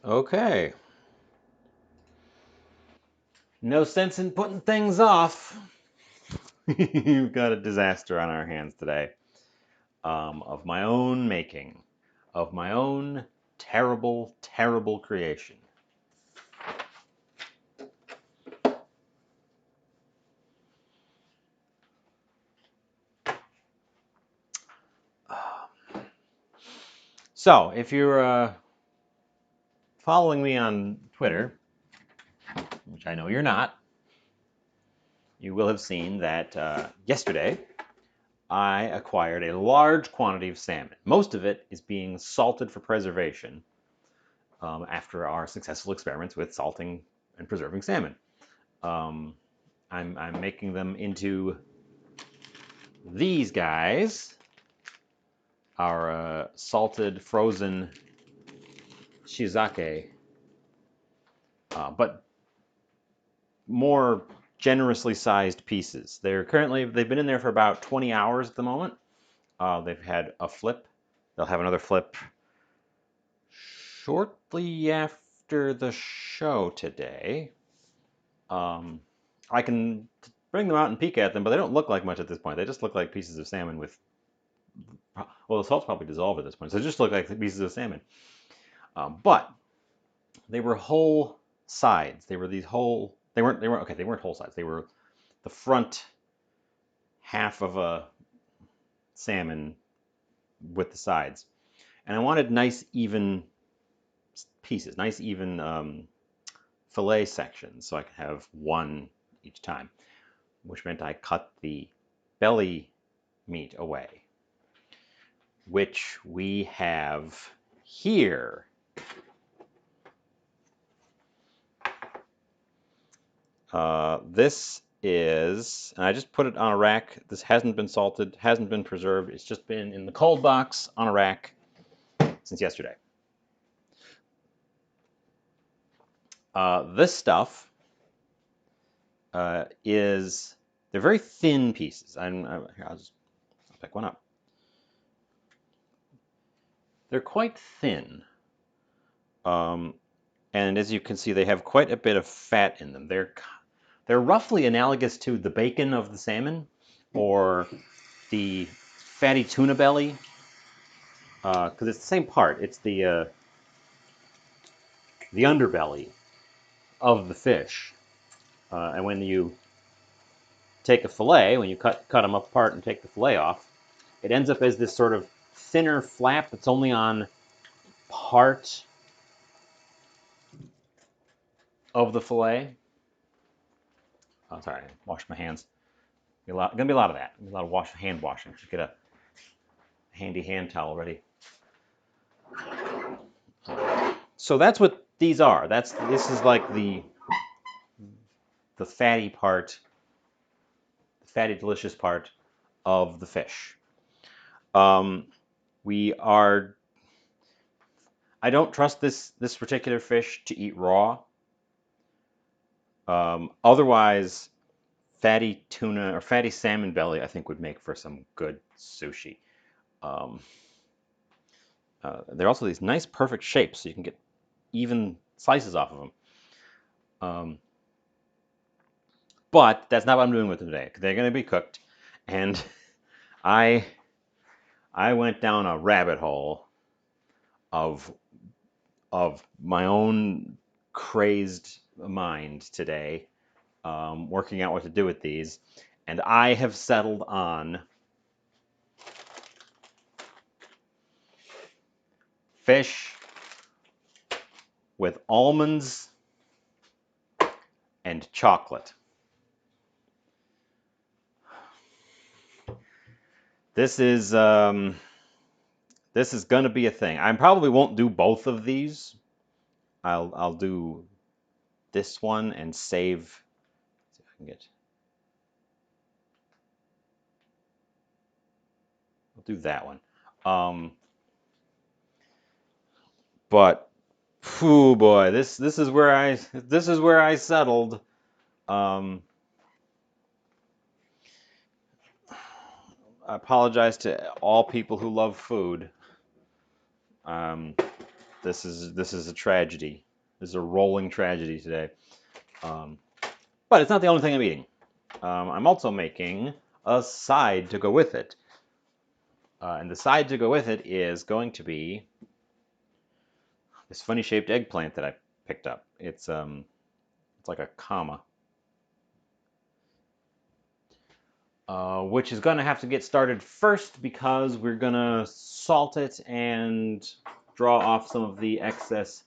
Okay. No sense in putting things off. We've got a disaster on our hands today. Of my own making. Of my own terrible, terrible creation. So, if you're following me on Twitter, which I know you're not, you will have seen that yesterday I acquired a large quantity of salmon. Most of it is being salted for preservation after our successful experiments with salting and preserving salmon. Um, I'm making them into these guys, our salted frozen shiitake, but more generously sized pieces. They've been in there for about 20 hours at the moment. They've had a flip. They'll have another flip shortly after the show today. I can bring them out and peek at them, but they don't look like much at this point. They just look like pieces of salmon with, well, the salt's probably dissolved at this point, so they just look like pieces of salmon. But they were whole sides. They were these whole. They weren't okay. They weren't whole sides. They were the front half of a salmon with the sides, and I wanted nice even pieces, nice even fillet sections, so I could have one each time, which meant I cut the belly meat away, which we have here. This is, and I just put it on a rack. This hasn't been salted, hasn't been preserved. It's just been in the cold box on a rack since yesterday. This stuff they're very thin pieces. Here, I'll pick one up. They're quite thin. And as you can see, they have quite a bit of fat in them. They're roughly analogous to the bacon of the salmon or the fatty tuna belly, because it's the same part. It's the underbelly of the fish. And when you take a fillet, when you cut them apart and take the fillet off, it ends up as this sort of thinner flap that's only on part of the fillet. Oh, sorry, I washed my hands. Gonna be a lot of that. A lot of hand washing. Should get a handy hand towel ready. So that's what these are. This is like the fatty part, the fatty delicious part of the fish. We are. I don't trust this particular fish to eat raw. Otherwise, fatty tuna or fatty salmon belly, I think, would make for some good sushi. Um, they're also these nice, perfect shapes, so you can get even slices off of them. But that's not what I'm doing with them today. They're going to be cooked, and I went down a rabbit hole of my own crazed mind today, working out what to do with these, and I have settled on fish with almonds and chocolate. This is gonna be a thing. I probably won't do both of these. I'll do this one and save. See if I can get. I'll do that one. But, oh boy, this is where I settled. I apologize to all people who love food. This is a tragedy. This is a rolling tragedy today. But it's not the only thing I'm eating. I'm also making a side to go with it. And the side to go with it is going to be this funny shaped eggplant that I picked up. It's like a comma. Which is going to have to get started first because we're going to salt it and draw off some of the excess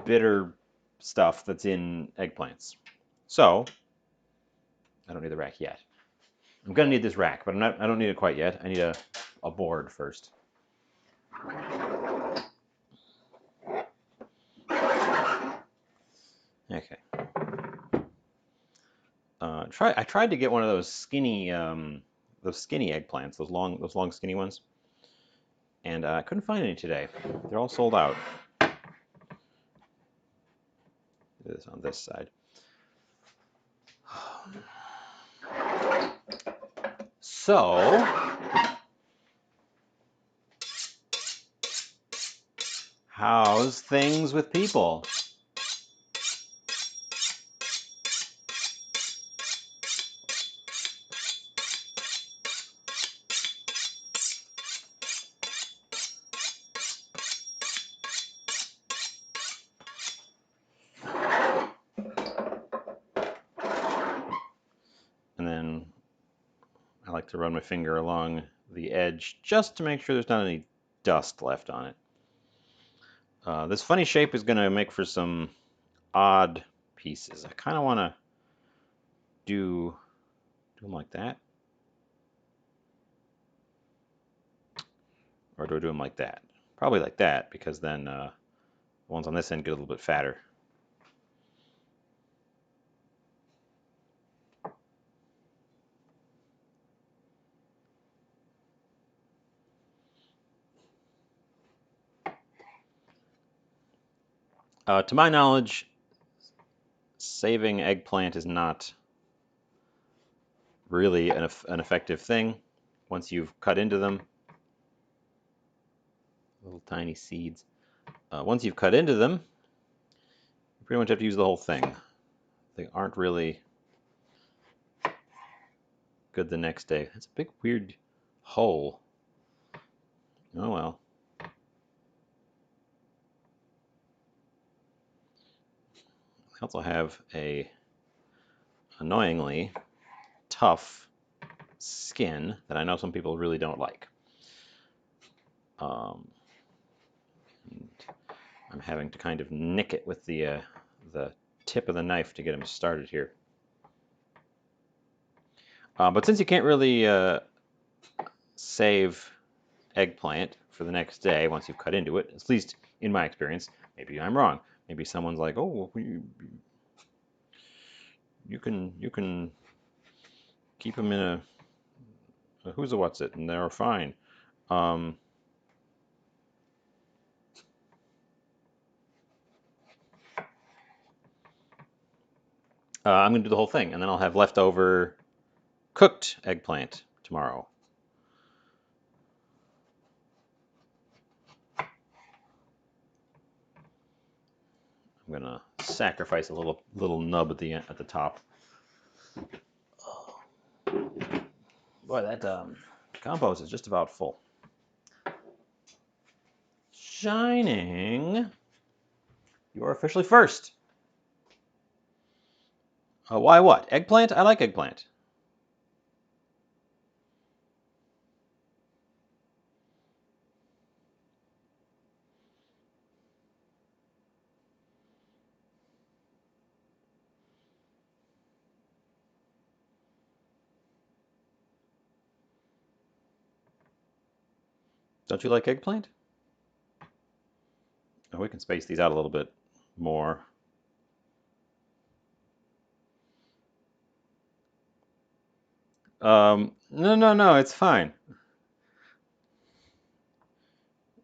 bitter stuff that's in eggplants. So, I don't need the rack yet. I'm going to need this rack, but I don't need it quite yet. I need a board first. Okay. I tried to get one of those skinny eggplants, those long skinny ones, and I couldn't find any today. They're all sold out. Do this on this side. So, how's things with people? And then I like to run my finger along the edge just to make sure there's not any dust left on it. This funny shape is going to make for some odd pieces. I kind of want to do them like that. Or do I do them like that? Probably like that, because then the ones on this end get a little bit fatter. To my knowledge, saving eggplant is not really an effective thing once you've cut into them. Little tiny seeds. Once you've cut into them, you pretty much have to use the whole thing. They aren't really good the next day. It's a big weird hole. Oh well. I also have a annoyingly tough skin that I know some people really don't like. And I'm having to kind of nick it with the tip of the knife to get them started here. But since you can't really save eggplant for the next day once you've cut into it, at least in my experience, maybe I'm wrong. Maybe someone's like, oh, you can keep them in a who's a what's it, and they're fine. I'm going to do the whole thing, and then I'll have leftover cooked eggplant tomorrow. I'm going to sacrifice a little nub at the top. Boy, that compost is just about full. Shining, you're officially first. Why what? Eggplant? I like eggplant. Don't you like eggplant? Oh, we can space these out a little bit more. No, it's fine.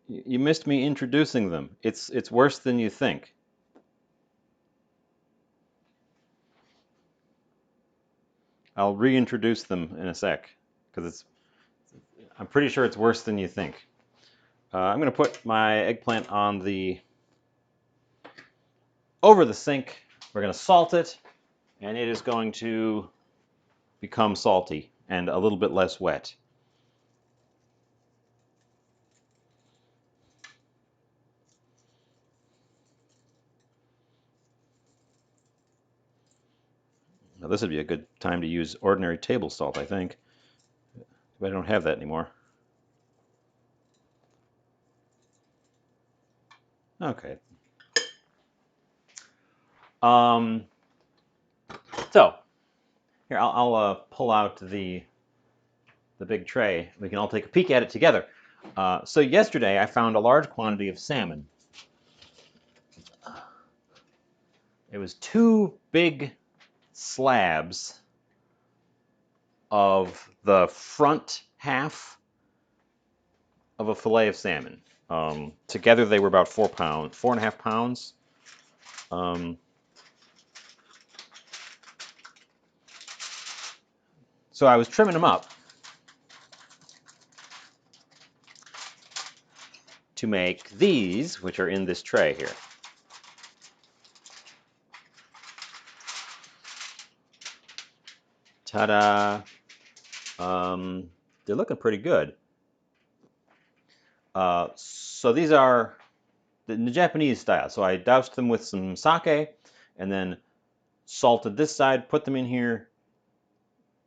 You missed me introducing them. It's worse than you think. I'll reintroduce them in a sec, because I'm pretty sure it's worse than you think. I'm going to put my eggplant on over the sink. We're going to salt it, and it is going to become salty and a little bit less wet. Now this would be a good time to use ordinary table salt, I think. But I don't have that anymore. Okay. So here I'll pull out the big tray. We can all take a peek at it together. So yesterday I found a large quantity of salmon. It was 2 big slabs of the front half of a fillet of salmon. Together they were about 4 pounds, 4.5 pounds. So I was trimming them up to make these, which are in this tray here. Ta-da! They're looking pretty good. So these are in the Japanese style. So I doused them with some sake and then salted this side, put them in here,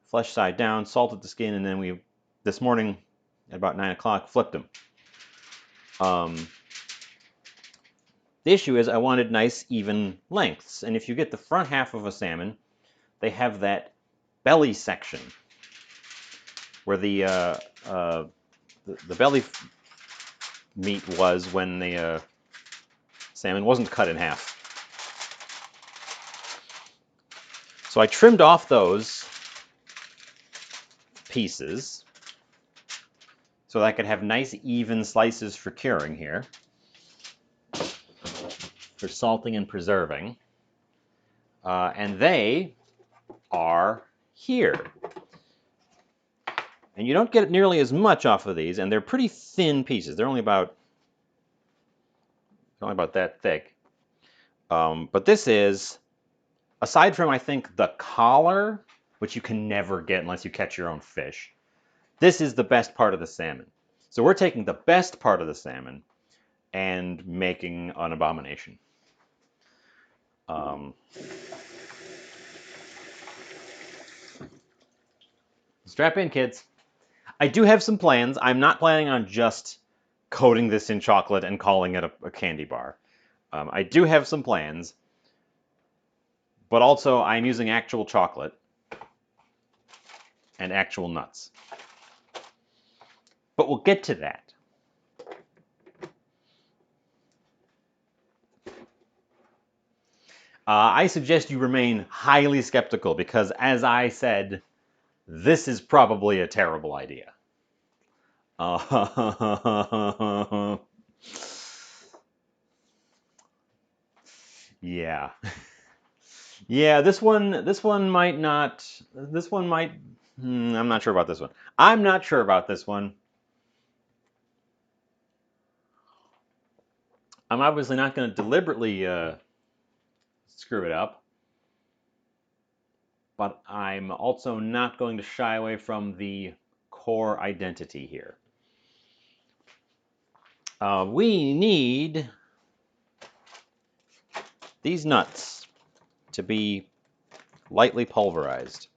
flesh side down, salted the skin, and then this morning at about 9 o'clock, flipped them. The issue is I wanted nice, even lengths. And if you get the front half of a salmon, they have that belly section where the belly meat was when the salmon wasn't cut in half. So I trimmed off those pieces so that I could have nice, even slices for curing here, for salting and preserving. And they are here. And you don't get nearly as much off of these, and they're pretty thin pieces. They're only about that thick. But this is, aside from, I think, the collar, which you can never get unless you catch your own fish, this is the best part of the salmon. So we're taking the best part of the salmon and making an abomination. Strap in, kids. I do have some plans. I'm not planning on just coating this in chocolate and calling it a candy bar. I do have some plans, but also I'm using actual chocolate and actual nuts. But we'll get to that. I suggest you remain highly skeptical because, as I said, this is probably a terrible idea. Yeah. Yeah, this one might not, I'm not sure about this one. I'm not sure about this one. I'm obviously not going to deliberately screw it up, but I'm also not going to shy away from the core identity here. We need these nuts to be lightly pulverized.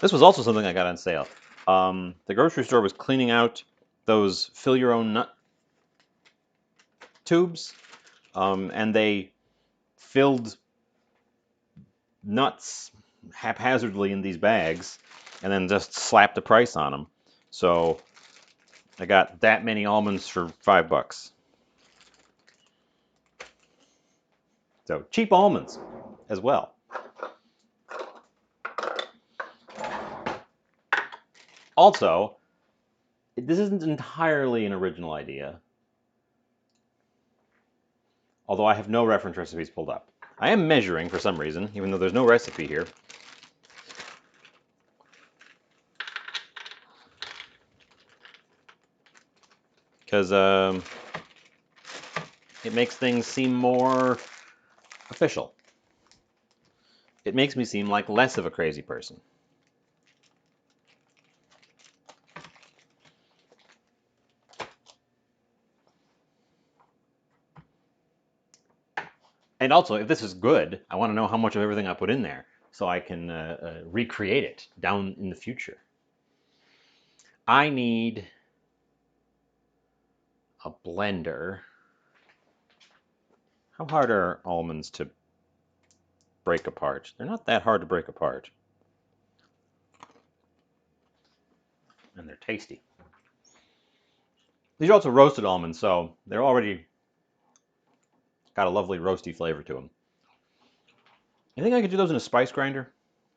This was also something I got on sale. The grocery store was cleaning out those fill your own nut tubes, and they filled nuts haphazardly in these bags and then just slapped a price on them. So I got that many almonds for $5. So cheap almonds as well. Also, this isn't entirely an original idea, although I have no reference recipes pulled up. I am measuring for some reason, even though there's no recipe here. because it makes things seem more official. It makes me seem like less of a crazy person. And also, if this is good, I want to know how much of everything I put in there so I can recreate it down in the future. I need a blender. How hard are almonds to break apart? They're not that hard to break apart. And they're tasty. These are also roasted almonds, so they're already got a lovely roasty flavor to them. You think I could do those in a spice grinder?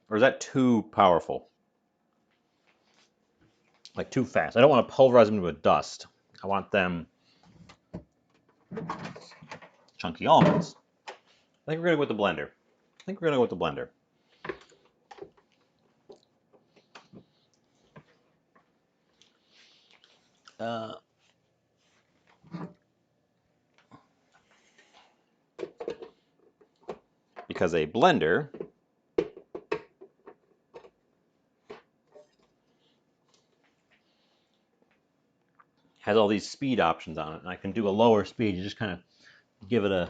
Or is that too powerful? Like too fast. I don't want to pulverize them to a dust. I want them chunky almonds. I think we're going to go with the blender. Because a blender has all these speed options on it, and I can do a lower speed. You just kind of give it a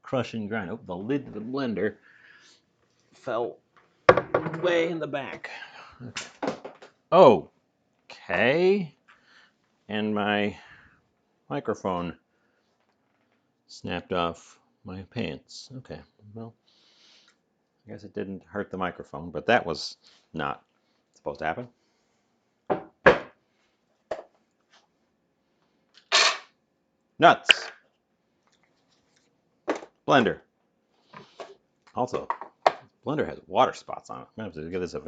crush and grind. Oh, the lid of the blender fell way in the back. Okay. And my microphone snapped off my pants. Okay, well, I guess it didn't hurt the microphone, but that was not supposed to happen. Nuts. Blender. Also, blender has water spots on it. I'm going to have to give this a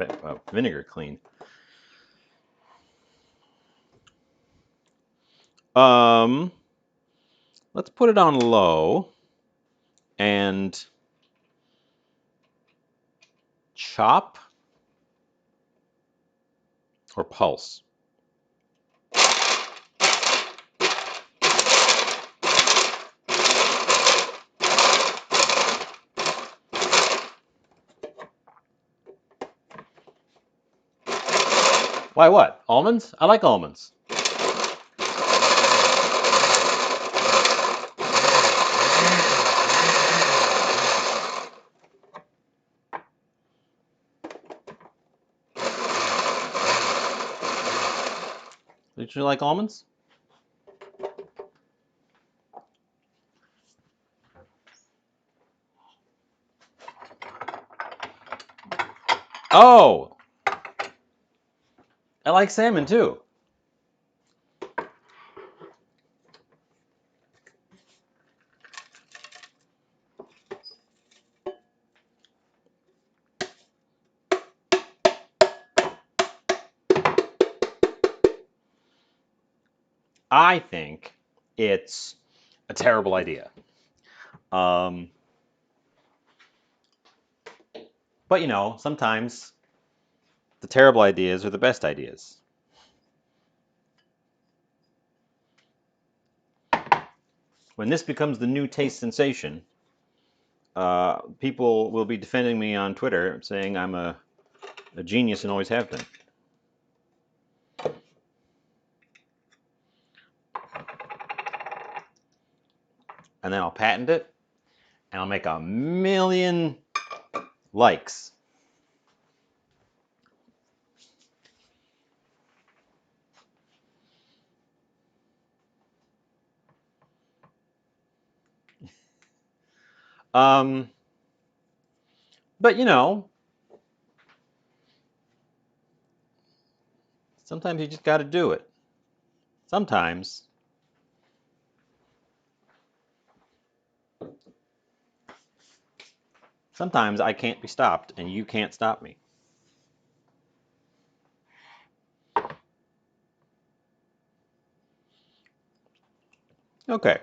vinegar clean. Let's put it on low and chop or pulse. Why what? Almonds? I like almonds. Did you like almonds? Oh! I like salmon too. I think it's a terrible idea. But you know, sometimes the terrible ideas are the best ideas. When this becomes the new taste sensation, people will be defending me on Twitter, saying I'm a genius and always have been. And then I'll patent it, and I'll make 1,000,000 likes. But you know, sometimes you just got to do it. Sometimes I can't be stopped, and you can't stop me. Okay.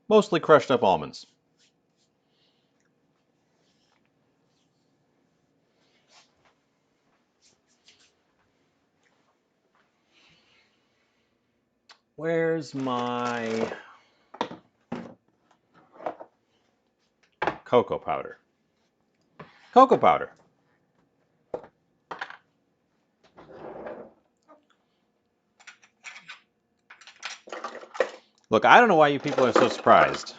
Mostly crushed up almonds. Where's my cocoa powder? Cocoa powder. Look, I don't know why you people are so surprised.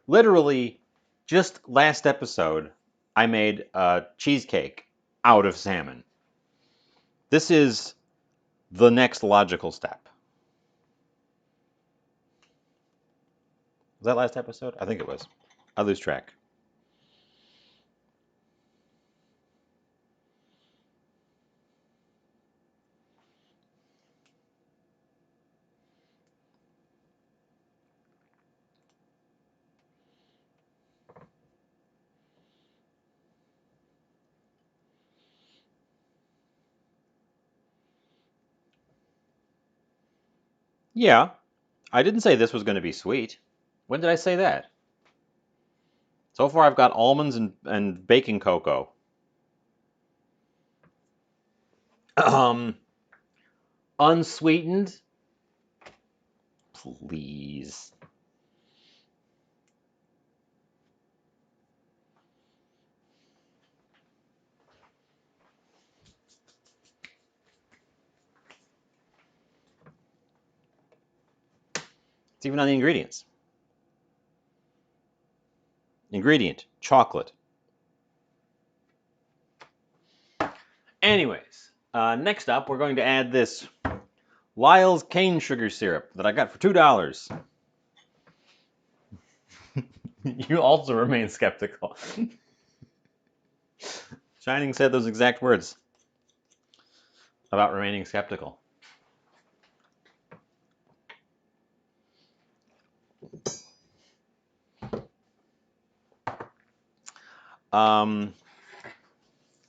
Literally, just last episode, I made a cheesecake out of salmon. This is the next logical step. Was that last episode? I think it was. I lose track. Yeah, I didn't say this was going to be sweet. When did I say that? So far, I've got almonds and baking cocoa. Unsweetened? Please. It's even on the ingredients. Ingredient, chocolate. Anyways, next up, we're going to add this Lyle's cane sugar syrup that I got for $2. You also remain skeptical. Shining said those exact words about remaining skeptical.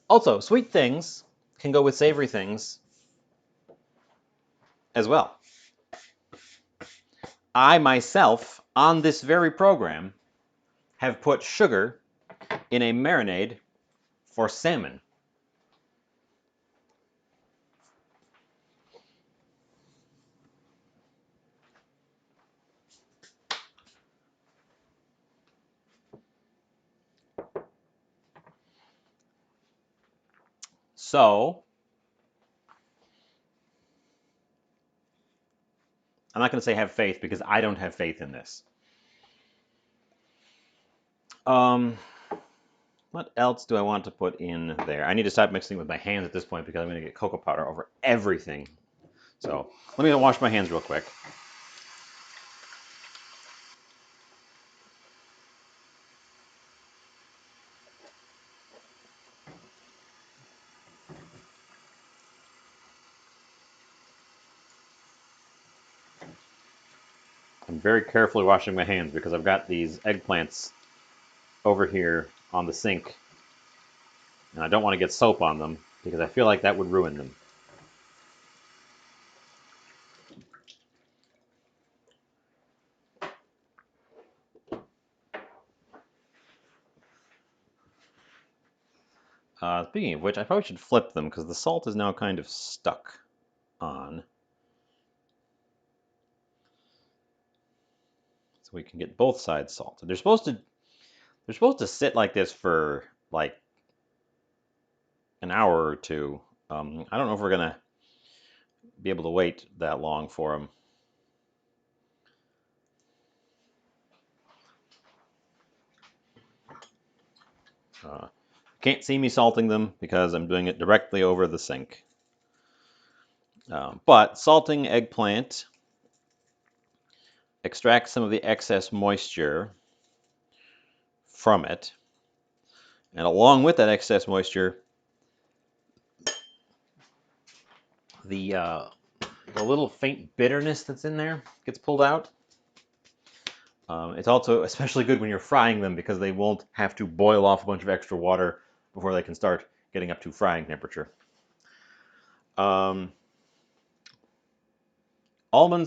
Also, sweet things can go with savory things as well. I myself, on this very program, have put sugar in a marinade for salmon. So, I'm not going to say have faith because I don't have faith in this. What else do I want to put in there? I need to stop mixing with my hands at this point because I'm going to get cocoa powder over everything. So, let me wash my hands real quick. I'm very carefully washing my hands because I've got these eggplants over here on the sink. And I don't want to get soap on them because I feel like that would ruin them. Speaking of which, I probably should flip them because the salt is now kind of stuck on. So we can get both sides salted. They're supposed to sit like this for like an hour or two. I don't know if we're gonna be able to wait that long for them. Can't see me salting them because I'm doing it directly over the sink. But salting eggplant extracts some of the excess moisture from it. And along with that excess moisture, the little faint bitterness that's in there gets pulled out. It's also especially good when you're frying them because they won't have to boil off a bunch of extra water before they can start getting up to frying temperature. Almonds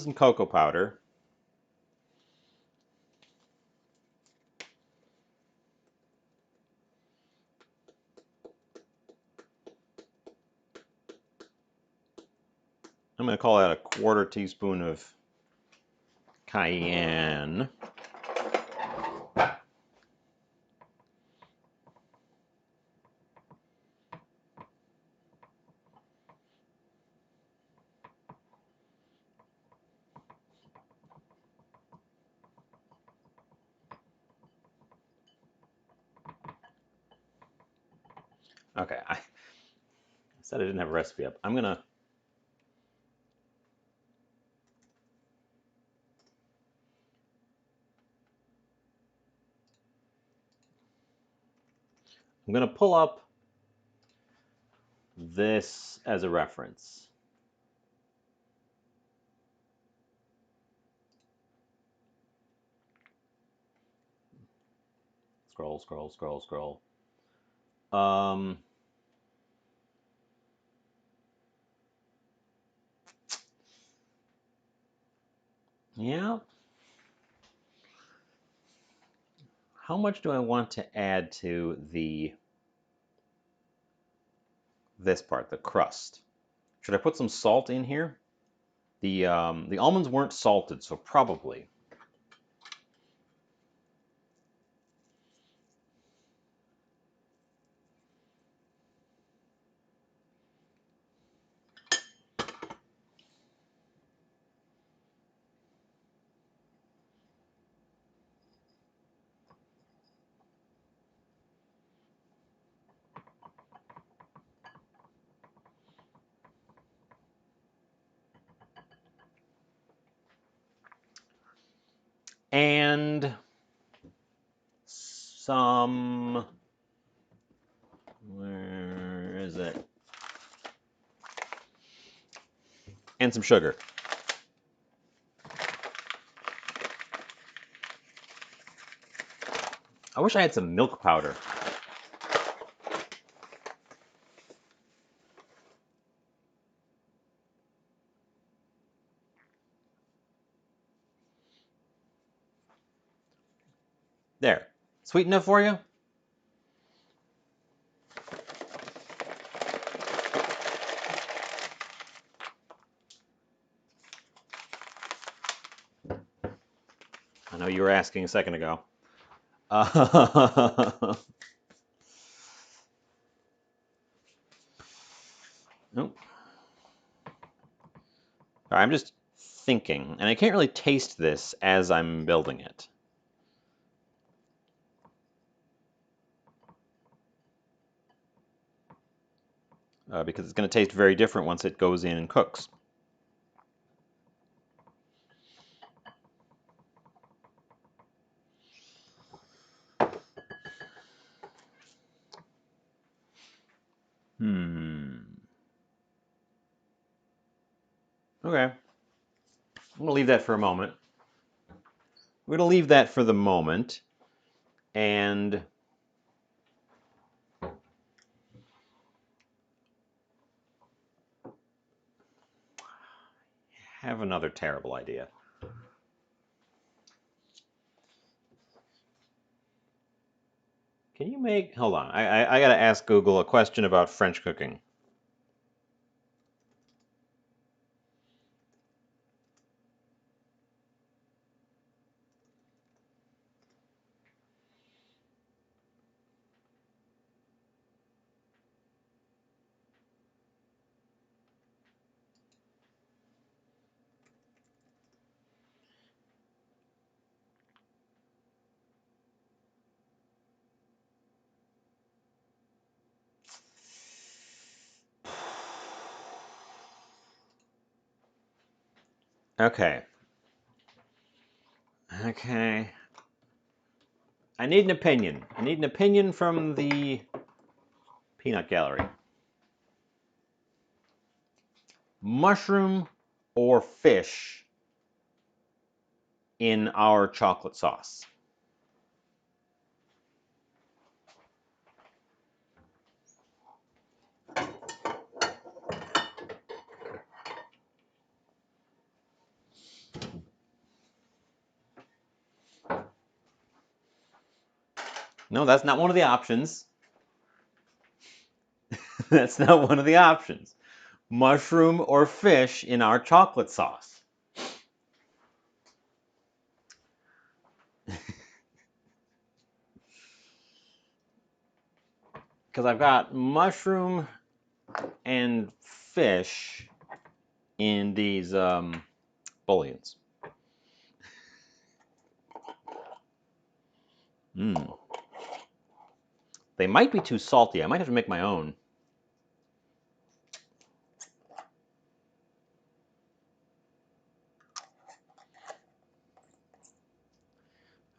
and cocoa powder. I'm going to call that a 1/4 teaspoon of cayenne. Okay, I said I didn't have a recipe up. I'm gonna pull up this as a reference. Scroll, scroll, scroll, scroll. Yeah. How much do I want to add to this part, the crust? Should I put some salt in here? The almonds weren't salted, so probably. And some, where is it? And some sugar. I wish I had some milk powder. There. Sweet enough for you? I know you were asking a second ago. Nope. All right, I'm just thinking, and I can't really taste this as I'm building it. Because it's going to taste very different once it goes in and cooks. Okay. I'm going to leave that for a moment. We're going to leave that for the moment and have another terrible idea. Can you make... Hold on. I got to ask Google a question about French cooking. Okay. Okay. I need an opinion. I need an opinion from the peanut gallery. Mushroom or fish in our chocolate sauce? No, that's not one of the options. That's not one of the options. Mushroom or fish in our chocolate sauce? because I've got mushroom and fish in these bouillons. Mmm. They might be too salty. I might have to make my own.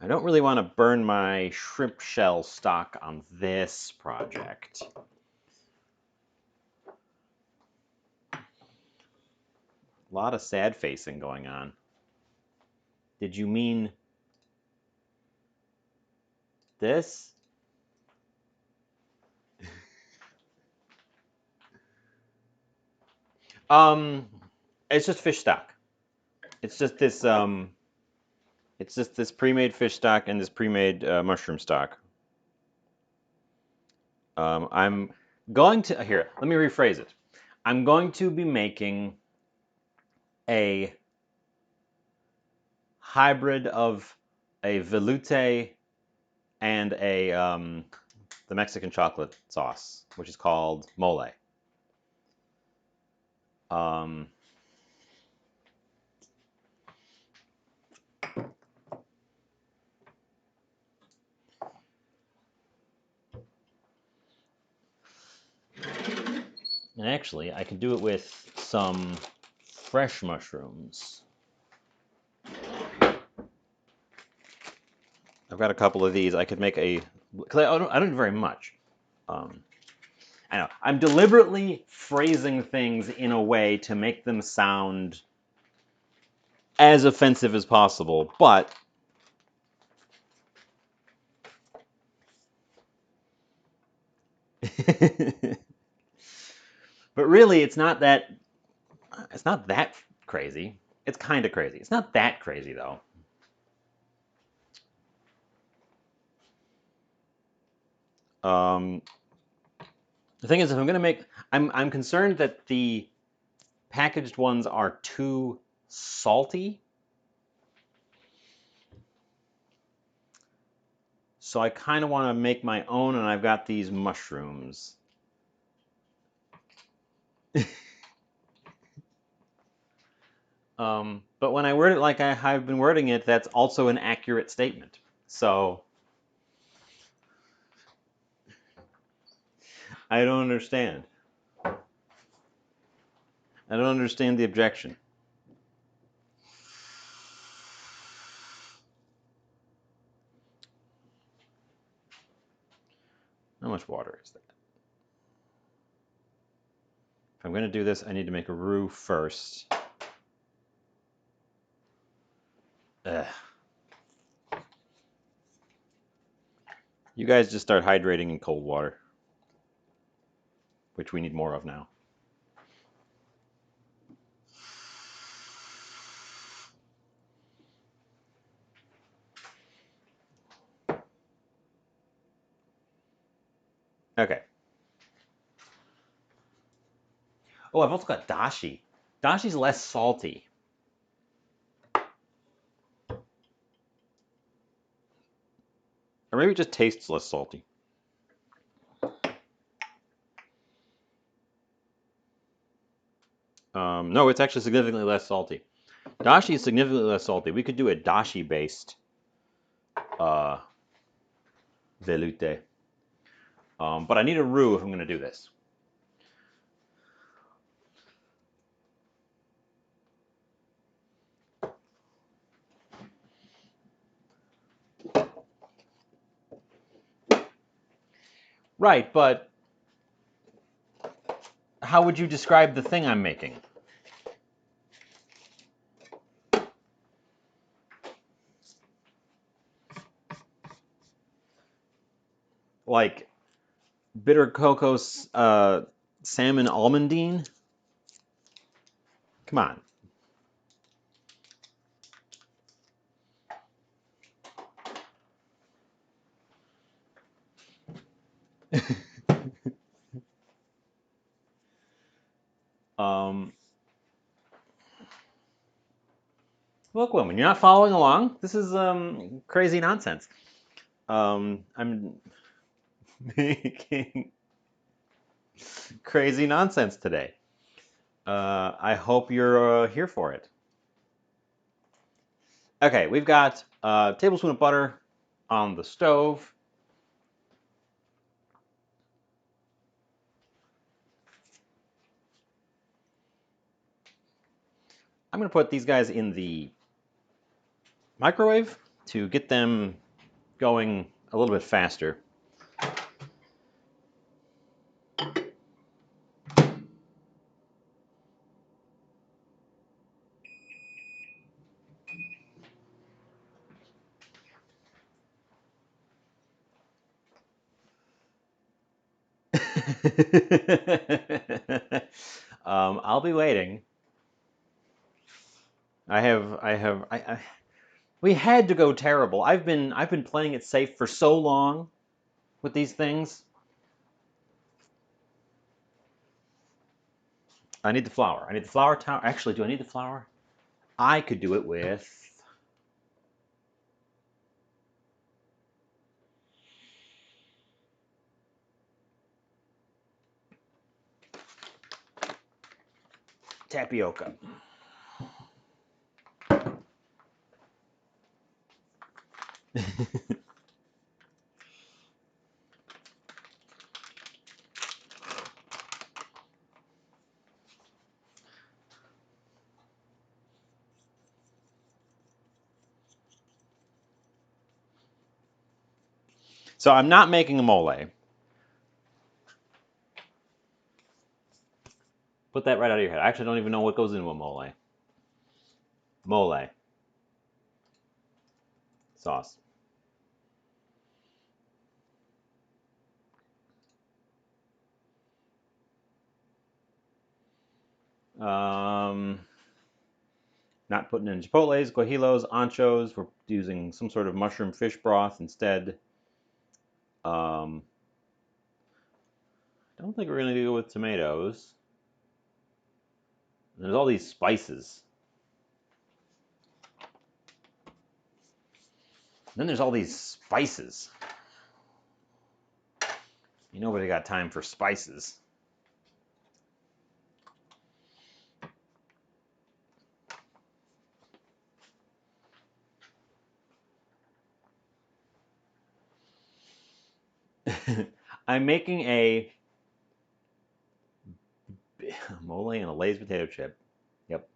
I don't really want to burn my shrimp shell stock on this project. A lot of sad facing going on. Did you mean this? It's just fish stock. It's just this pre-made fish stock and this pre-made mushroom stock. I'm going to here. Let me rephrase it. I'm going to be making a hybrid of a veloute and a the Mexican chocolate sauce, which is called mole. And actually, I could do it with some fresh mushrooms. I've got a couple of these. I could make a, because I don't do very much. I know. I'm deliberately phrasing things in a way to make them sound as offensive as possible, but but really it's not that crazy. It's kind of crazy. It's not that crazy though. The thing is, if I'm gonna make, I'm concerned that the packaged ones are too salty. So I kind of want to make my own, and I've got these mushrooms. But when I word it like I've been wording it, that's also an accurate statement. So I don't understand. I don't understand the objection. How much water is that? If I'm going to do this, I need to make a roux first. Ugh. You guys just start hydrating in cold water, which we need more of now. Okay. Oh, I've also got dashi. Dashi's less salty. Or maybe it just tastes less salty. No, it's actually significantly less salty. Dashi is significantly less salty. We could do a dashi-based veloute. But I need a roux if I'm going to do this. Right, but how would you describe the thing I'm making? Like bitter cocoa salmon almondine? Come on. Look, woman, you're not following along. This is crazy nonsense. I'm making Crazy nonsense today. I hope you're here for it. Okay, we've got a tablespoon of butter on the stove. I'm going to put these guys in the microwave to get them going a little bit faster. I'll be waiting. We had to go terrible. I've been playing it safe for so long with these things. I need the flour. I need the flour tower. Actually, do I need the flour? I could do it with tapioca. So I'm not making a mole. Put that right out of your head. I actually don't even know what goes into a mole. Mole sauce. Um, Not putting in chipotles, guajilos, anchos. We're using some sort of mushroom fish broth instead. I don't think we're going to go with tomatoes. There's all these spices. Then there's all these spices. Nobody got time for spices. I'm making a mole and a Lay's potato chip. Yep.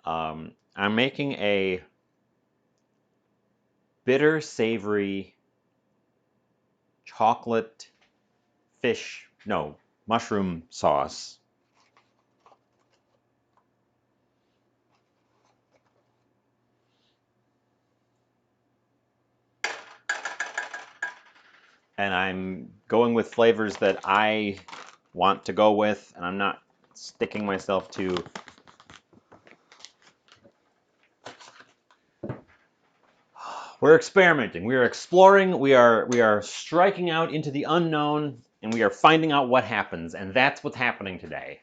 I'm making a bitter, savory chocolate fish, no, mushroom sauce. And I'm going with flavors that I want to go with, and I'm not sticking myself to we're experimenting, we are exploring, we are striking out into the unknown, and we are finding out what happens, and that's what's happening today.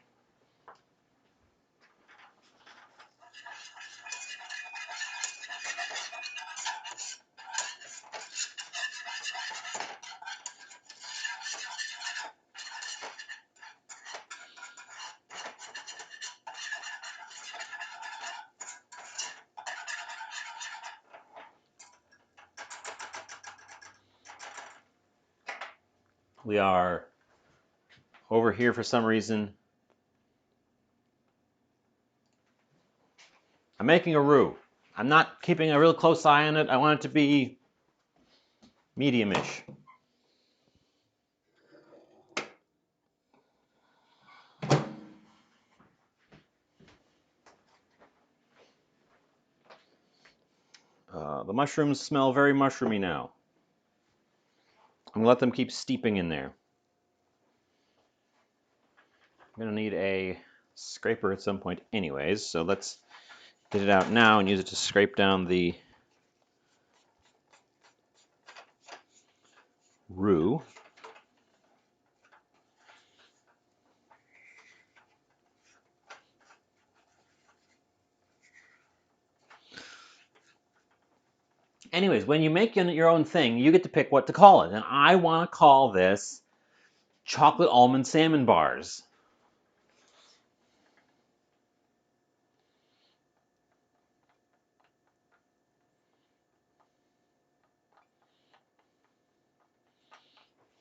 We are over here for some reason. I'm making a roux. I'm not keeping a real close eye on it. I want it to be medium-ish. The mushrooms smell very mushroomy now. I'm gonna let them keep steeping in there. I'm gonna need a scraper at some point anyways, so let's get it out now and use it to scrape down the roux. Anyways, when you make your own thing, you get to pick what to call it, and I want to call this chocolate almond salmon bars.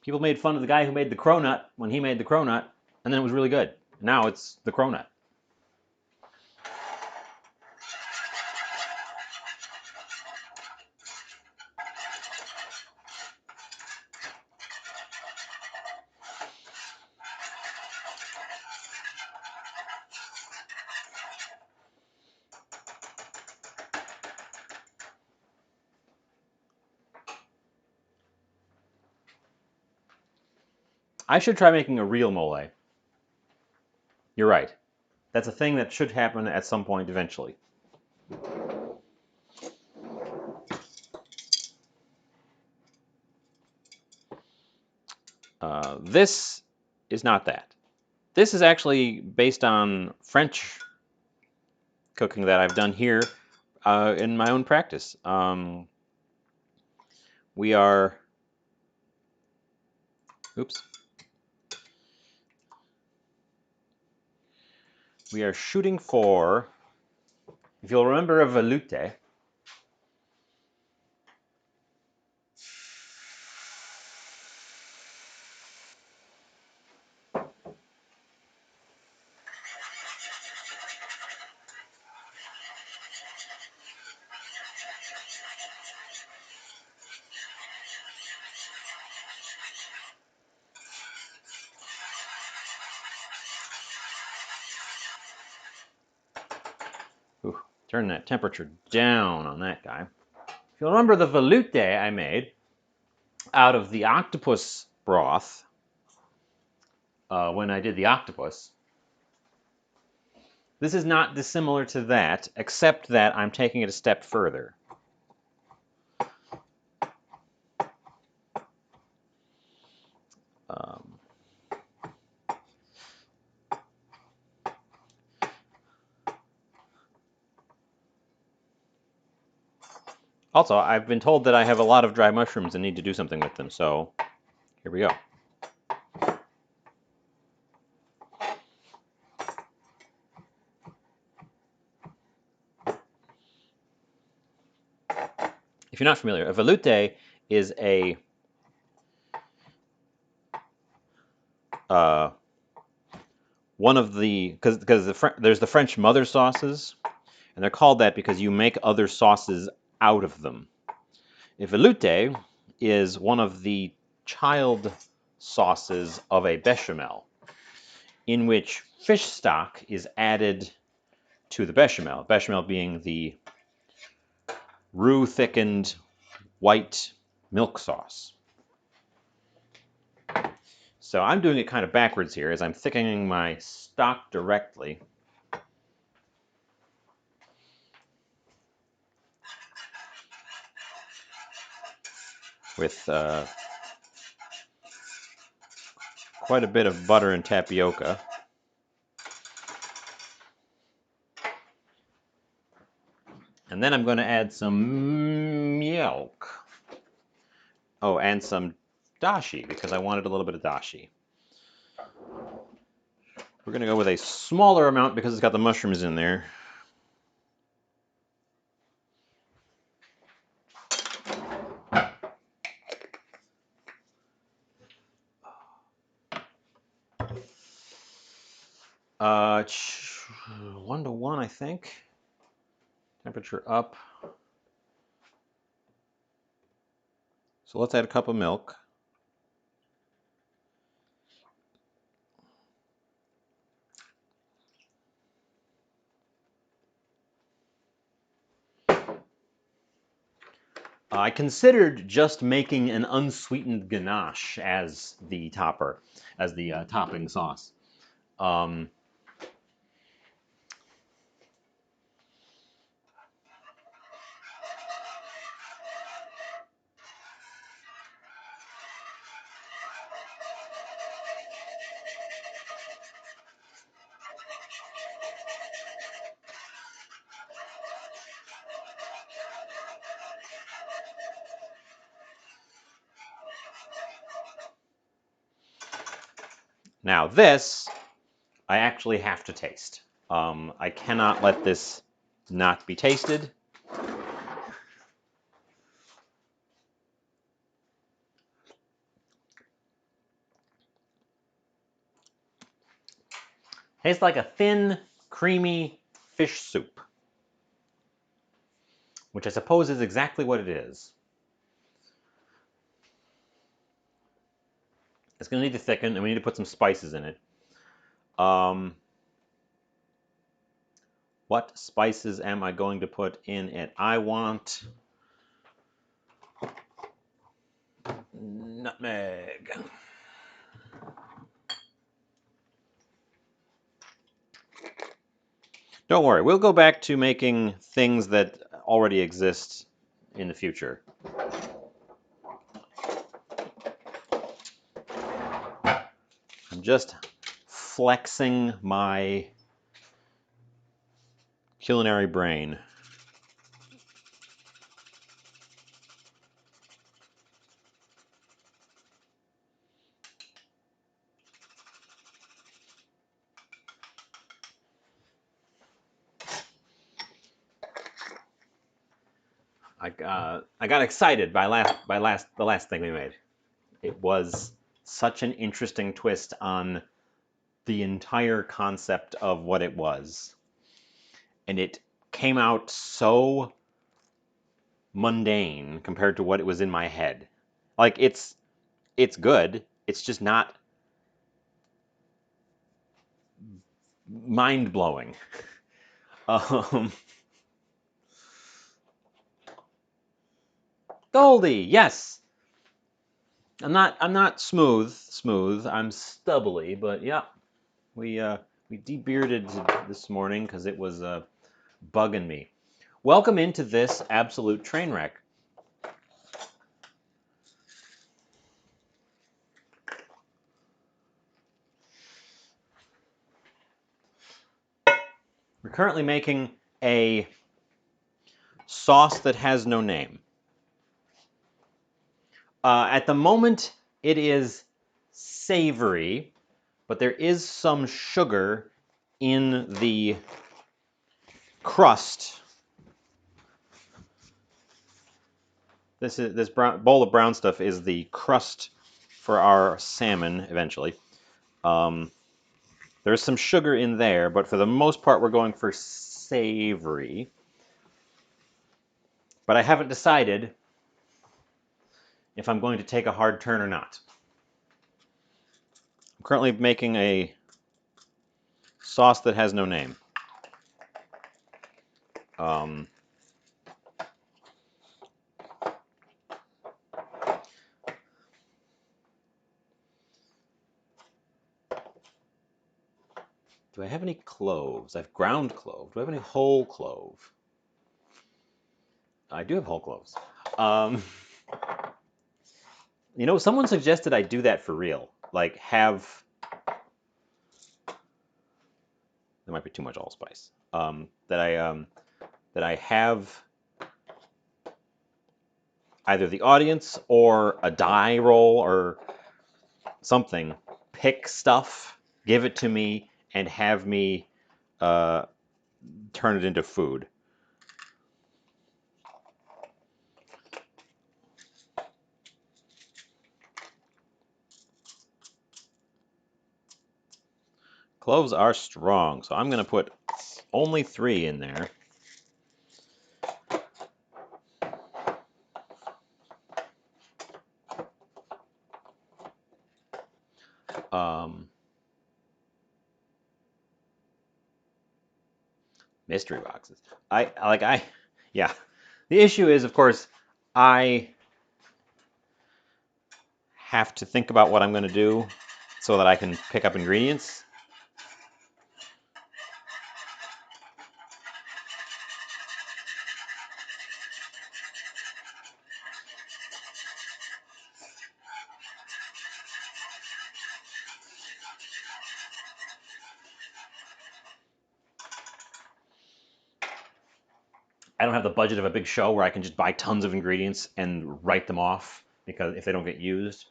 People made fun of the guy who made the cronut when he made the cronut, and then it was really good. Now it's the cronut. I should try making a real mole. You're right. That's a thing that should happen at some point eventually. This is not that. This is actually based on French cooking that I've done here in my own practice. We are, oops. We are shooting for, if you'll remember a veloute, ooh, turn that temperature down on that guy. If you'll remember the veloute I made out of the octopus broth when I did the octopus, this is not dissimilar to that, except that I'm taking it a step further. Also, I've been told that I have a lot of dry mushrooms and need to do something with them, so here we go. If you're not familiar, a veloute is a one of the, because there's the French mother sauces, and they're called that because you make other sauces out of them. A veloute is one of the child sauces of a bechamel, in which fish stock is added to the bechamel. Bechamel being the roux thickened white milk sauce. So I'm doing it kind of backwards here as I'm thickening my stock directly. With quite a bit of butter and tapioca. And then I'm going to add some milk. Oh, and some dashi, because I wanted a little bit of dashi. We're going to go with a smaller amount because it's got the mushrooms in there. Uh, 1 to 1, I think. Temperature up. So let's add a cup of milk. I considered just making an unsweetened ganache as the topper, as the topping sauce. Now this, I actually have to taste. I cannot let this not be tasted. Tastes like a thin, creamy fish soup, which I suppose is exactly what it is. It's going to need to thicken, and we need to put some spices in it. What spices am I going to put in it? I want nutmeg. Don't worry, we'll go back to making things that already exist in the future. I'm just flexing my culinary brain. I got excited by the last thing we made. It was such an interesting twist on the entire concept of what it was, and it came out so mundane compared to what it was in my head. Like it's good. It's just not mind blowing. Um, Goldie, yes. I'm not smooth. I'm stubbly, but yeah, we debearded this morning because it was bugging me. Welcome into this absolute train wreck. We're currently making a sauce that has no name. At the moment, it is savory, but there is some sugar in the crust. This bowl of brown stuff is the crust for our salmon eventually. There's some sugar in there, but for the most part, we're going for savory. But I haven't decided if I'm going to take a hard turn or not. I'm currently making a sauce that has no name. Do I have any cloves? I have ground clove. Do I have any whole clove? I do have whole cloves. You know, someone suggested I do that for real. Like have... There might be too much allspice. That I have either the audience or a die roll or something pick stuff, give it to me, and have me turn it into food. Cloves are strong, so I'm going to put only 3 in there. Mystery boxes. Yeah. The issue is, of course, I have to think about what I'm going to do so that I can pick up ingredients. I don't have the budget of a big show where I can just buy tons of ingredients and write them off because if they don't get used.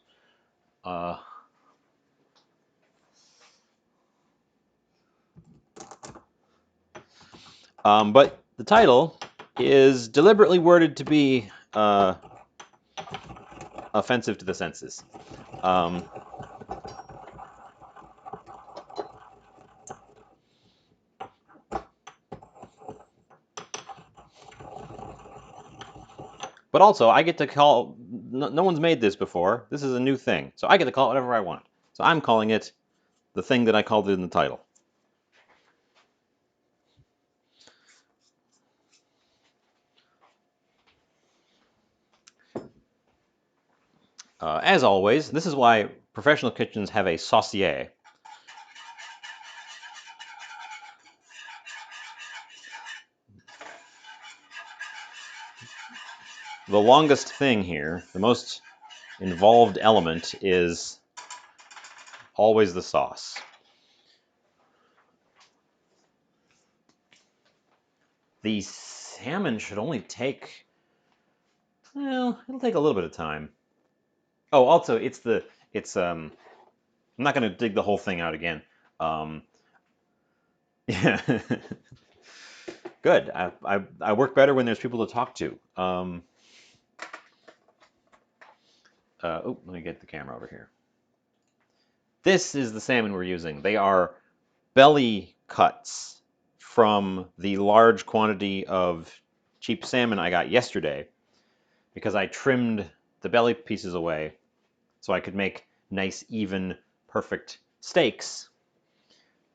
But the title is deliberately worded to be offensive to the senses. Um, but also, I get to call. No one's made this before. This is a new thing, so I get to call it whatever I want. So I'm calling it the thing that I called it in the title. As always, this is why professional kitchens have a saucier. The longest thing here, the most involved element, is always the sauce. The salmon should only take, well, it'll take a little bit of time. Oh, also, I'm not going to dig the whole thing out again. Yeah. Good. I work better when there's people to talk to. Let me get the camera over here. This is the salmon we're using. They are belly cuts from the large quantity of cheap salmon I got yesterday because I trimmed the belly pieces away so I could make nice, even, perfect steaks,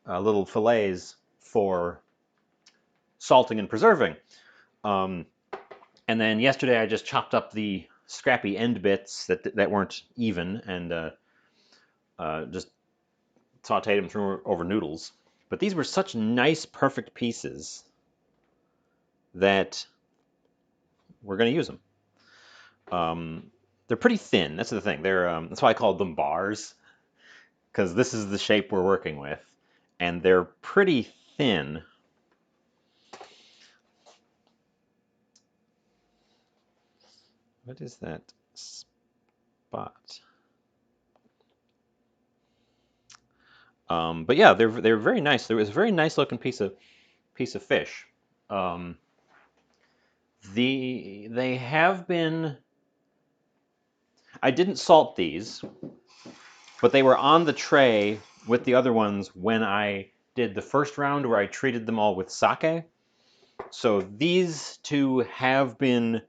little fillets for salting and preserving. And then yesterday I just chopped up the scrappy end bits that weren't even and just sauteed them through over noodles. But these were such nice, perfect pieces that we're going to use them. They're pretty thin. That's the thing. That's why I call them bars, because this is the shape we're working with, and they're pretty thin. What is that spot? But yeah, they're very nice. There was a very nice looking piece of fish. Um, they have been. I didn't salt these, but they were on the tray with the other ones when I did the first round where I treated them all with sake. So these two have been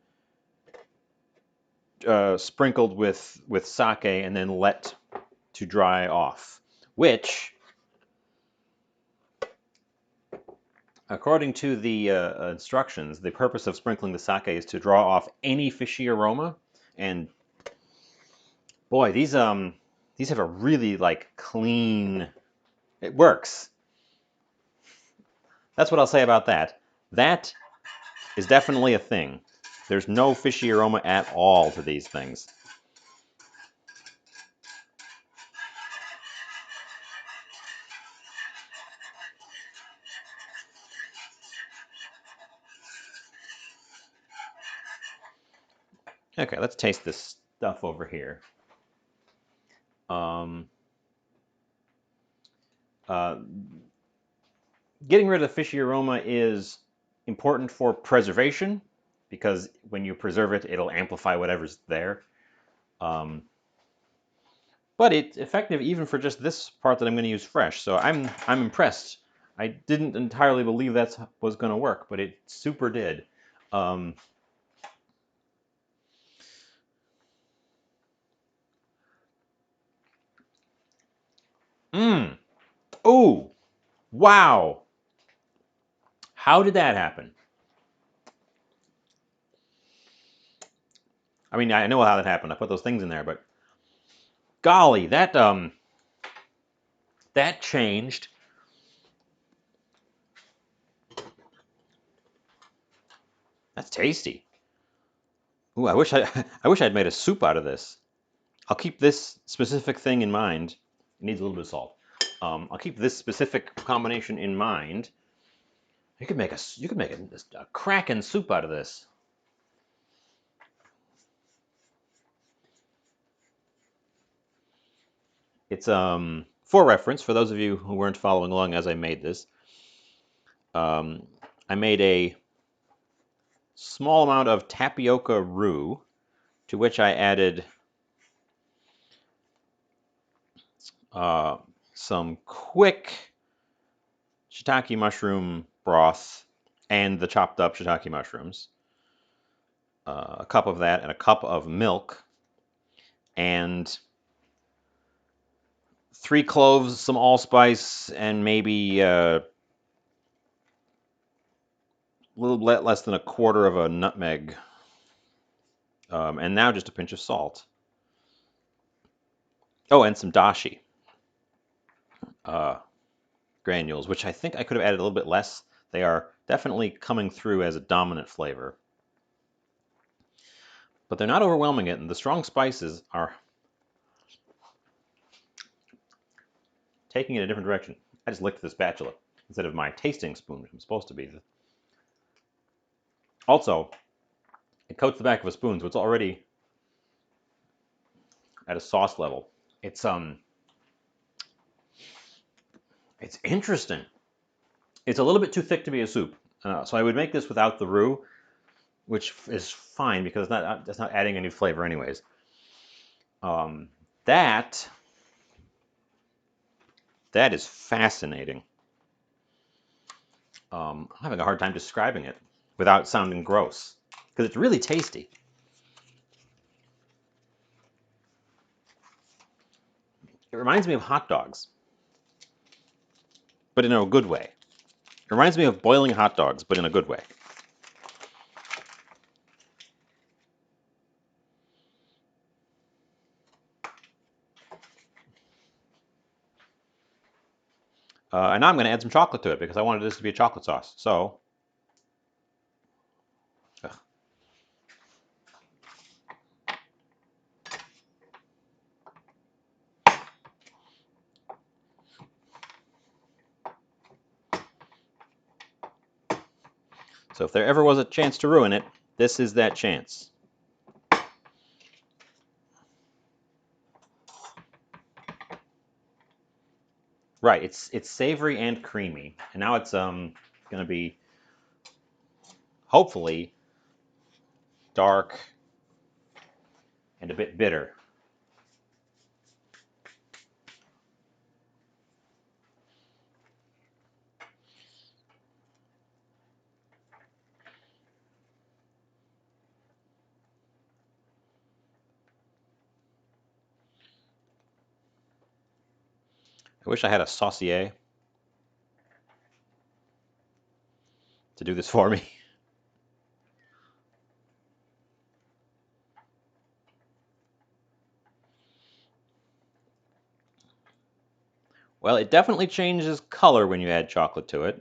sprinkled with sake and then let to dry off, which, according to the instructions, the purpose of sprinkling the sake is to draw off any fishy aroma. And boy, these have a really like clean. It works. That's what I'll say about that. That is definitely a thing. There's no fishy aroma at all to these things. Okay, let's taste this stuff over here. Um, uh, Getting rid of the fishy aroma is important for preservation because when you preserve it, it'll amplify whatever's there. Um, but it's effective even for just this part that I'm going to use fresh. So I'm impressed. I didn't entirely believe that was going to work, but it super did. Um, Mmm. Oh, wow. How did that happen? I mean, I know how that happened. I put those things in there, but golly, that changed. That's tasty. Ooh, I wish I'd made a soup out of this. I'll keep this specific thing in mind. It needs a little bit of salt. I'll keep this specific combination in mind. You could make a cracking soup out of this. It's for reference for those of you who weren't following along as I made this. Um, I made a small amount of tapioca roux, to which I added some quick shiitake mushroom broth and the chopped up shiitake mushrooms. A cup of that and a cup of milk and 3 cloves, some allspice, and maybe a little bit less than a quarter of a nutmeg. And now just a pinch of salt. Oh, and some dashi granules, which I think I could have added a little bit less. They are definitely coming through as a dominant flavor. But they're not overwhelming it, and the strong spices are taking it in a different direction. I just licked the spatula instead of my tasting spoon, which I'm supposed to be. Also, it coats the back of a spoon, so it's already at a sauce level. It's interesting. It's a little bit too thick to be a soup, so I would make this without the roux, which is fine because it's not adding any flavor anyways. That is fascinating. I'm having a hard time describing it without sounding gross because it's really tasty. It reminds me of hot dogs, but in a good way. It reminds me of boiling hot dogs, but in a good way. And now I'm going to add some chocolate to it because I wanted this to be a chocolate sauce. So, ugh. So if there ever was a chance to ruin it, this is that chance. Right, it's savory and creamy, and now it's going to be hopefully dark and a bit bitter. I wish I had a saucier to do this for me. Well, it definitely changes color when you add chocolate to it.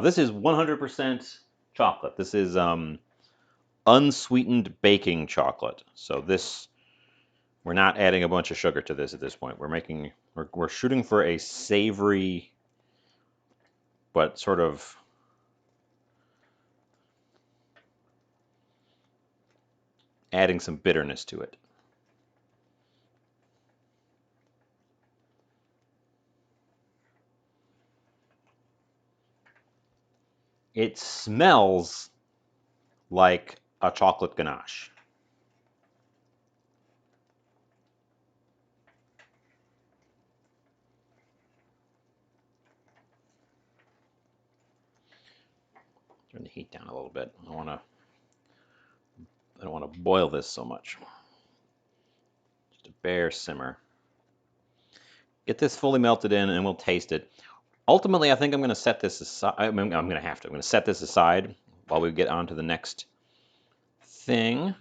This is 100% chocolate. This is unsweetened baking chocolate. So this, we're not adding a bunch of sugar to this at this point. We're shooting for a savory, but sort of adding some bitterness to it. It smells like a chocolate ganache. Turn the heat down a little bit. I don't want to boil this so much. Just a bare simmer. Get this fully melted in, and we'll taste it. Ultimately, I think I'm going to set this aside. I'm going to set this aside while we get on to the next thing.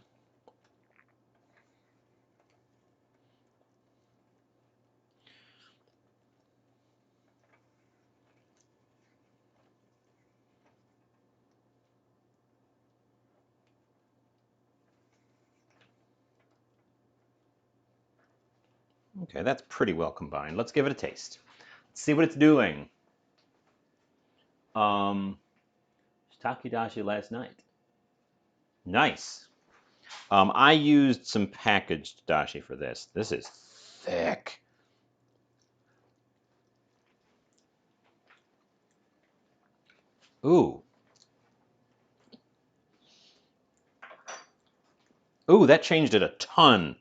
Okay, that's pretty well combined. Let's give it a taste. Let's see what it's doing. Shiitake dashi last night. Nice. I used some packaged dashi for this. This is thick. Ooh. Ooh, that changed it a ton.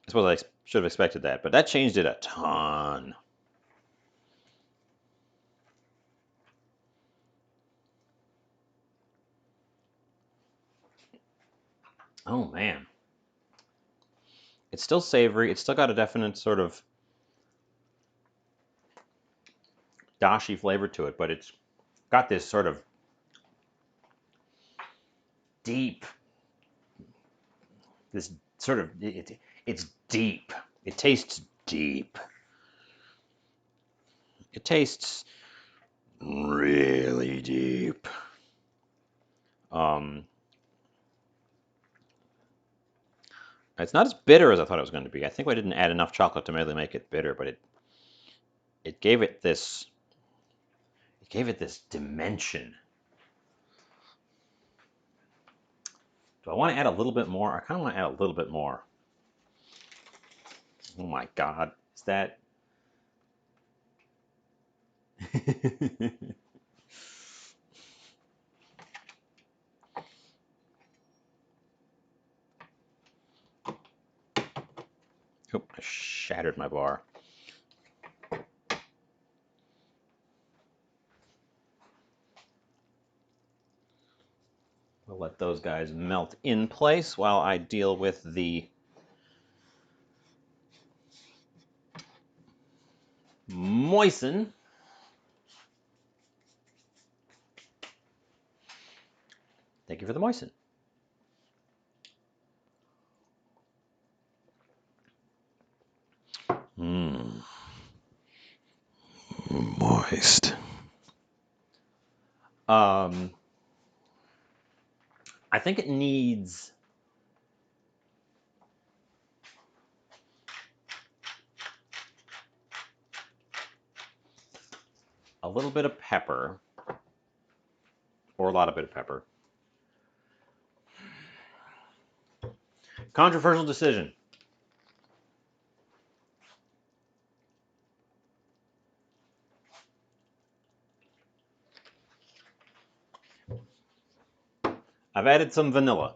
I suppose I should have expected that, but that changed it a ton. Oh, man. It's still savory. It's still got a definite sort of dashi flavor to it, but it's got this sort of deep, this sort of, it's deep. It tastes deep. It tastes really deep. It's not as bitter as I thought it was going to be. I think I didn't add enough chocolate to really make it bitter, but it gave it this dimension. Do I want to add a little bit more? I kind of want to add a little bit more. Oh my God, is that? Oh, I shattered my bar. We'll let those guys melt in place while I deal with the moisten. Thank you for the moisten. Mmm. Moist. I think it needs a little bit of pepper, or a lot of bit of pepper. Controversial decision. I've added some vanilla.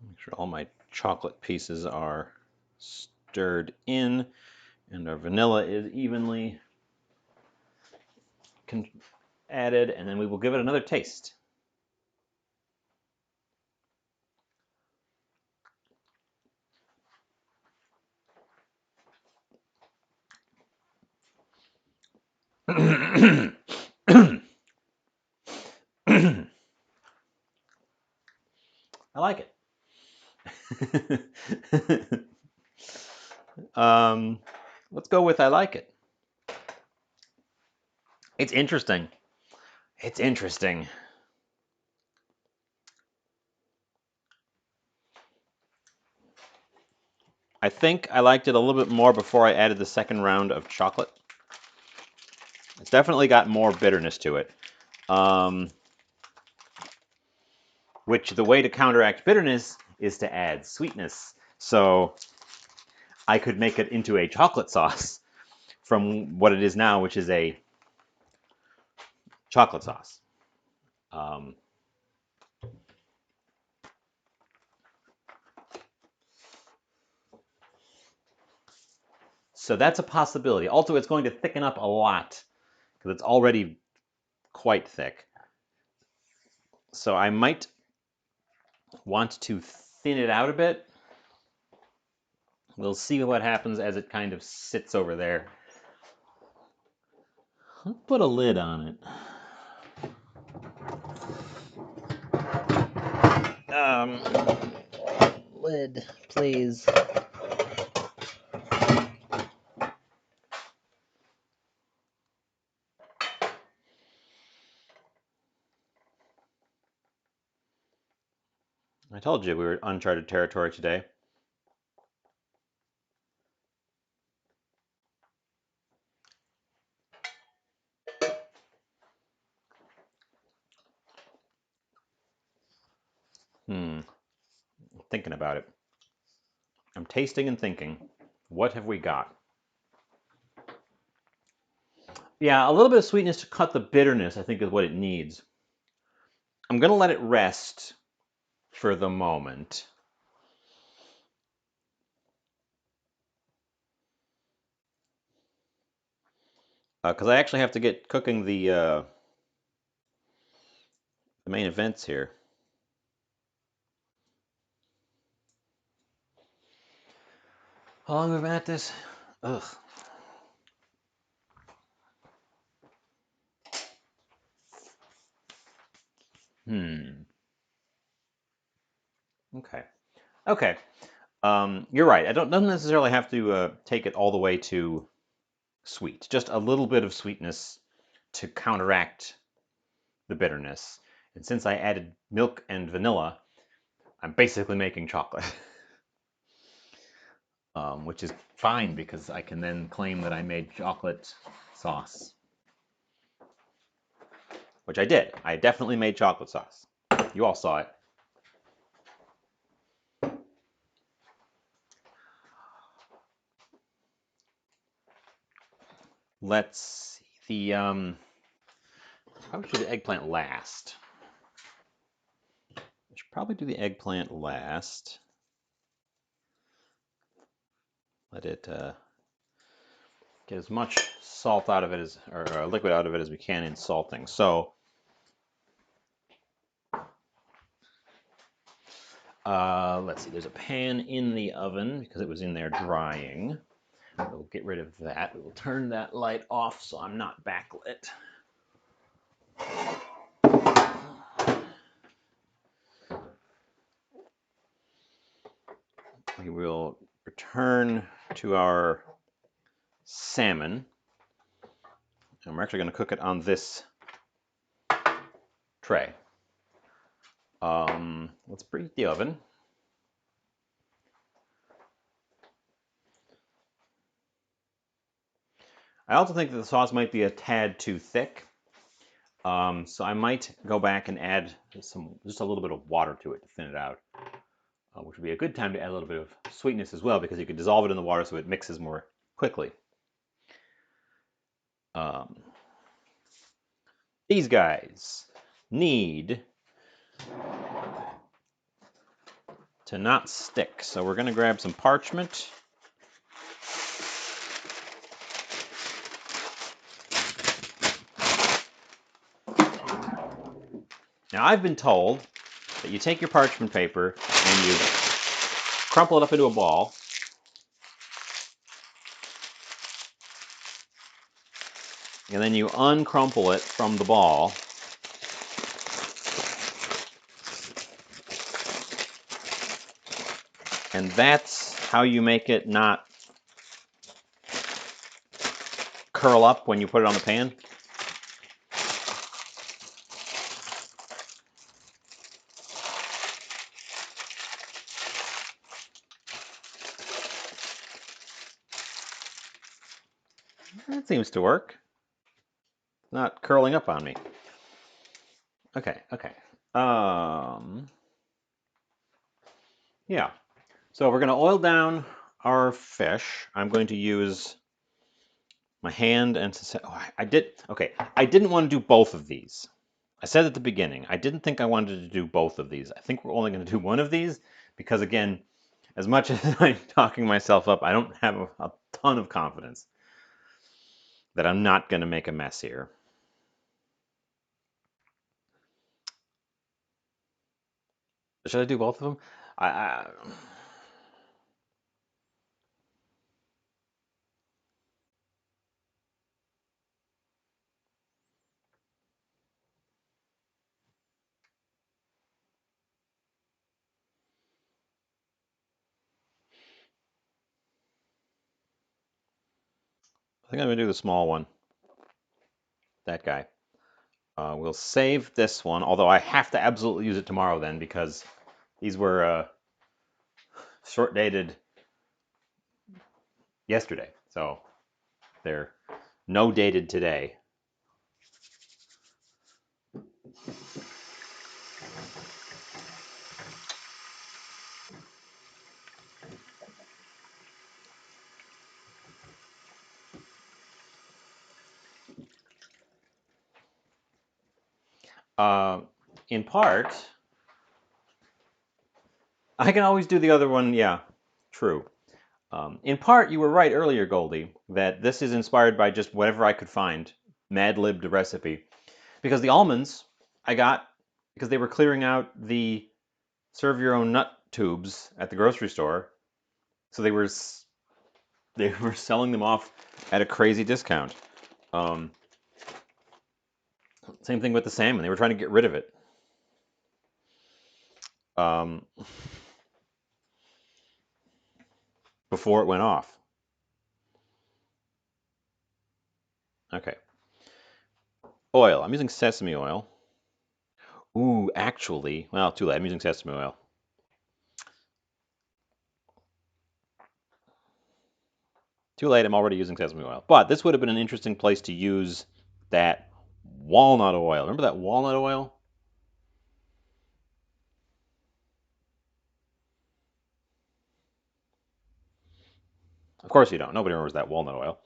Make sure all my chocolate pieces are stirred in and our vanilla is evenly added, and then we will give it another taste. I like it. Let's go with I like it. It's interesting. It's interesting. I think I liked it a little bit more before I added the second round of chocolate. It's definitely got more bitterness to it. Which the way to counteract bitterness is to add sweetness. So I could make it into a chocolate sauce from what it is now, which is a chocolate sauce. So that's a possibility. Also, it's going to thicken up a lot because it's already quite thick. So I might want to thin it out a bit. We'll see what happens as it kind of sits over there. Let's put a lid on it. Lid, please. I told you we were in uncharted territory today. I'm thinking about it. I'm tasting and thinking. What have we got? Yeah, a little bit of sweetness to cut the bitterness, I think, is what it needs. I'm going to let it rest for the moment. Because I actually have to get cooking the main events here. How long have we been at this? Ugh. Okay. Okay. You're right. Doesn't necessarily have to take it all the way to sweet. Just a little bit of sweetness to counteract the bitterness. And since I added milk and vanilla, I'm basically making chocolate. Which is fine because I can then claim that I made chocolate sauce. Which I did. I definitely made chocolate sauce. You all saw it. Let's see. How should the eggplant last? I should probably do the eggplant last. Let it get as much salt out of it as, or liquid out of it as we can in salting. So, let's see. There's a pan in the oven because it was in there drying. We'll get rid of that. We'll turn that light off so I'm not backlit. We will return to our salmon. And we're actually going to cook it on this tray. Let's preheat the oven. I also think that the sauce might be a tad too thick. So I might go back and add just a little bit of water to it to thin it out, which would be a good time to add a little bit of sweetness as well because you could dissolve it in the water so it mixes more quickly. These guys need to not stick, so we're going to grab some parchment. Now, I've been told that you take your parchment paper and you crumple it up into a ball. And then you uncrumple it from the ball. And that's how you make it not curl up when you put it on the pan. That seems to work. Not curling up on me. Okay. Yeah. So we're going to oil down our fish. I'm going to use my hand and I didn't want to do both of these. I said at the beginning, I didn't think I wanted to do both of these. I think we're only going to do one of these because, again, as much as I'm talking myself up, I don't have a ton of confidence that I'm not going to make a mess here. Should I do both of them? I think I'm going to do the small one. That guy. We'll save this one, although I have to absolutely use it tomorrow then because these were short dated yesterday. So they're no dated today. Uh, in part, I can always do the other one. Yeah, true. In part, you were right earlier, Goldie, that this is inspired by just whatever I could find, mad-libbed recipe. Because the almonds I got because they were clearing out the serve your own nut tubes at the grocery store, so they were selling them off at a crazy discount. Um, Same thing with the salmon; they were trying to get rid of it. Um, Before it went off. Okay. Oil. I'm using sesame oil. Ooh, actually, well, too late. I'm using sesame oil. Too late. I'm already using sesame oil. But this would have been an interesting place to use that walnut oil. Remember that walnut oil? Of course you don't. Nobody remembers that walnut oil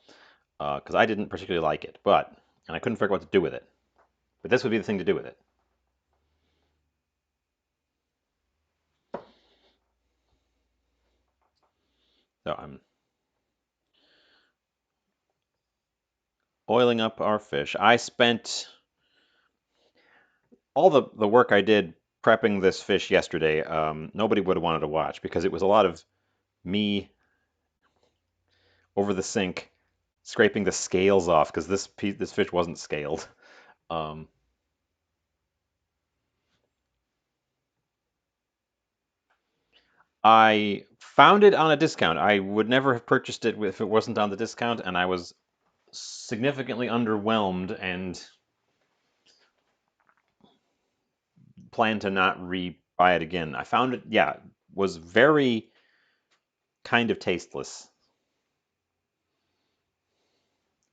because I didn't particularly like it, and I couldn't figure out what to do with it. But this would be the thing to do with it. So I'm oiling up our fish. I spent all the work I did prepping this fish yesterday. Nobody would have wanted to watch because it was a lot of me over the sink scraping the scales off because this fish wasn't scaled. Um, I found it on a discount. I would never have purchased it if it wasn't on the discount, and I was significantly underwhelmed and plan to not re-buy it again. I found it, yeah, was very kind of tasteless.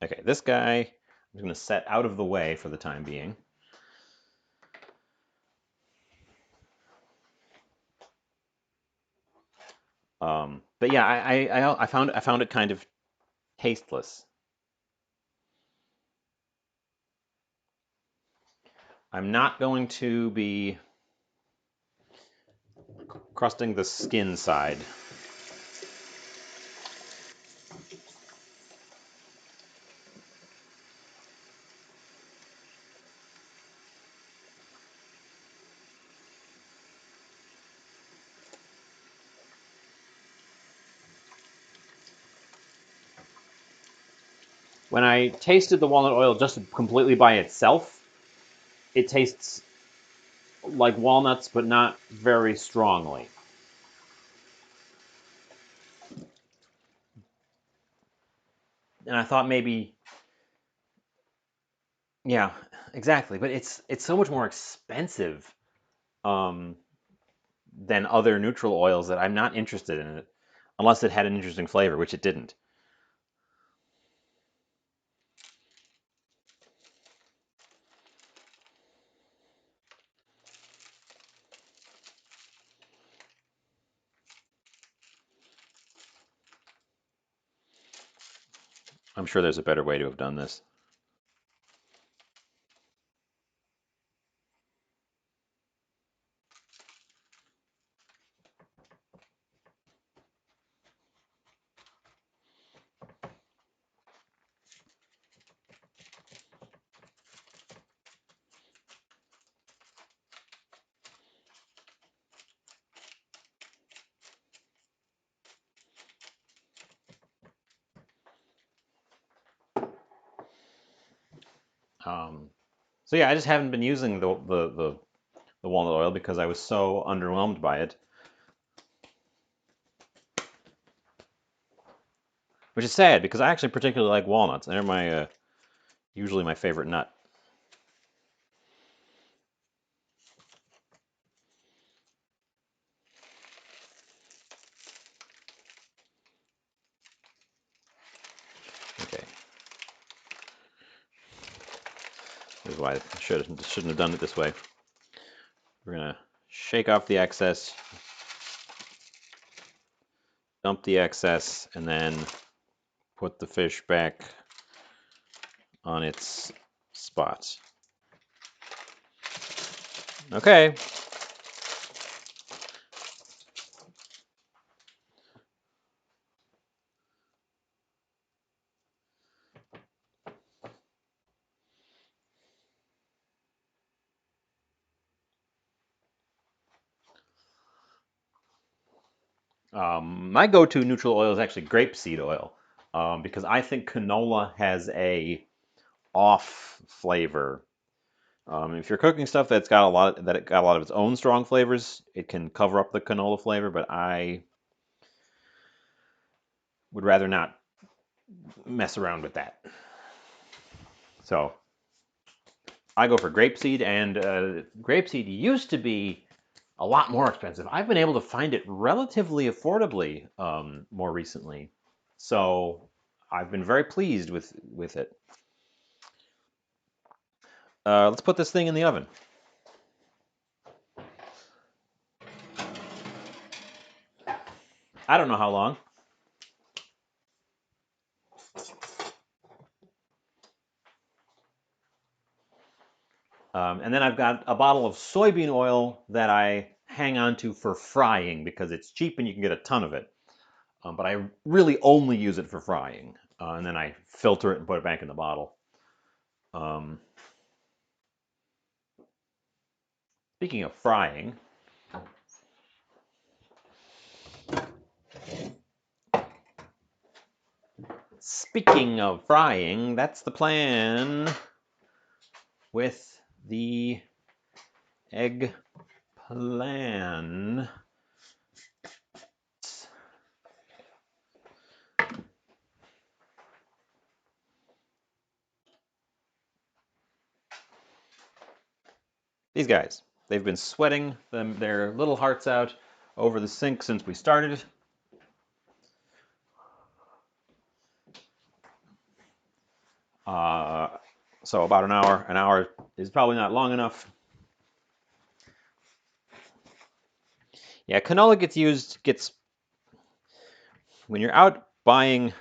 Okay, this guy I'm going to set out of the way for the time being. But yeah, I found it kind of tasteless. I'm not going to be crusting the skin side. When I tasted the walnut oil just completely by itself, it tastes like walnuts, but not very strongly. And I thought maybe, yeah, exactly. But it's so much more expensive um, than other neutral oils that I'm not interested in it unless it had an interesting flavor, which it didn't. I'm sure there's a better way to have done this. So yeah, I just haven't been using the walnut oil because I was so underwhelmed by it, which is sad because I actually particularly like walnuts. They're my usually my favorite nut. Okay, this is why I shouldn't have done it this way. We're gonna shake off the excess, dump the excess, and then put the fish back on its spot. Okay. My go-to neutral oil is actually grapeseed oil because I think canola has a off flavor. If you're cooking stuff that's got a lot of its own strong flavors, it can cover up the canola flavor. But I would rather not mess around with that. So I go for grapeseed, and grapeseed used to be a lot more expensive. I've been able to find it relatively affordably more recently, so I've been very pleased with it. Let's put this thing in the oven. I don't know how long. And then I've got a bottle of soybean oil that I hang on to for frying because it's cheap and you can get a ton of it. But I really only use it for frying. And then I filter it and put it back in the bottle. Speaking of frying, that's the plan with the eggplant. These guys, they've been sweating their little hearts out over the sink since we started. So about an hour. An hour is probably not long enough. Yeah, canola gets when you're out buying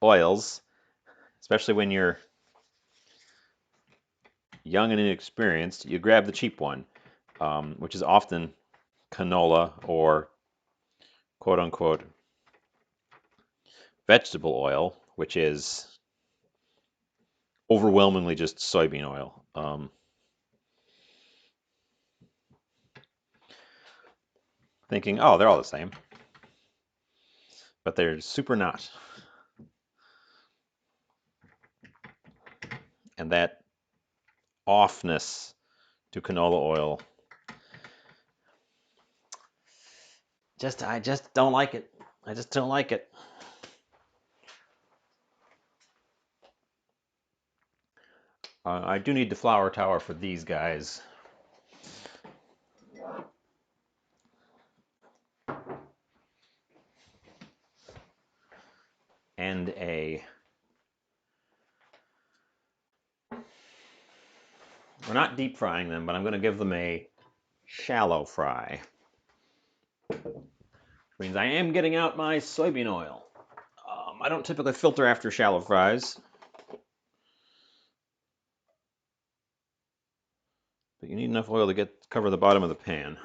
oils, especially when you're young and inexperienced, you grab the cheap one, which is often canola or quote unquote vegetable oil, which is overwhelmingly just soybean oil. Thinking, oh, they're all the same. But they're super not. And that offness to canola oil, I just don't like it. I just don't like it. I do need the flour tower for these guys. And we're not deep frying them, but I'm going to give them a shallow fry. Which means I am getting out my soybean oil. I don't typically filter after shallow fries. But you need enough oil to cover the bottom of the pan.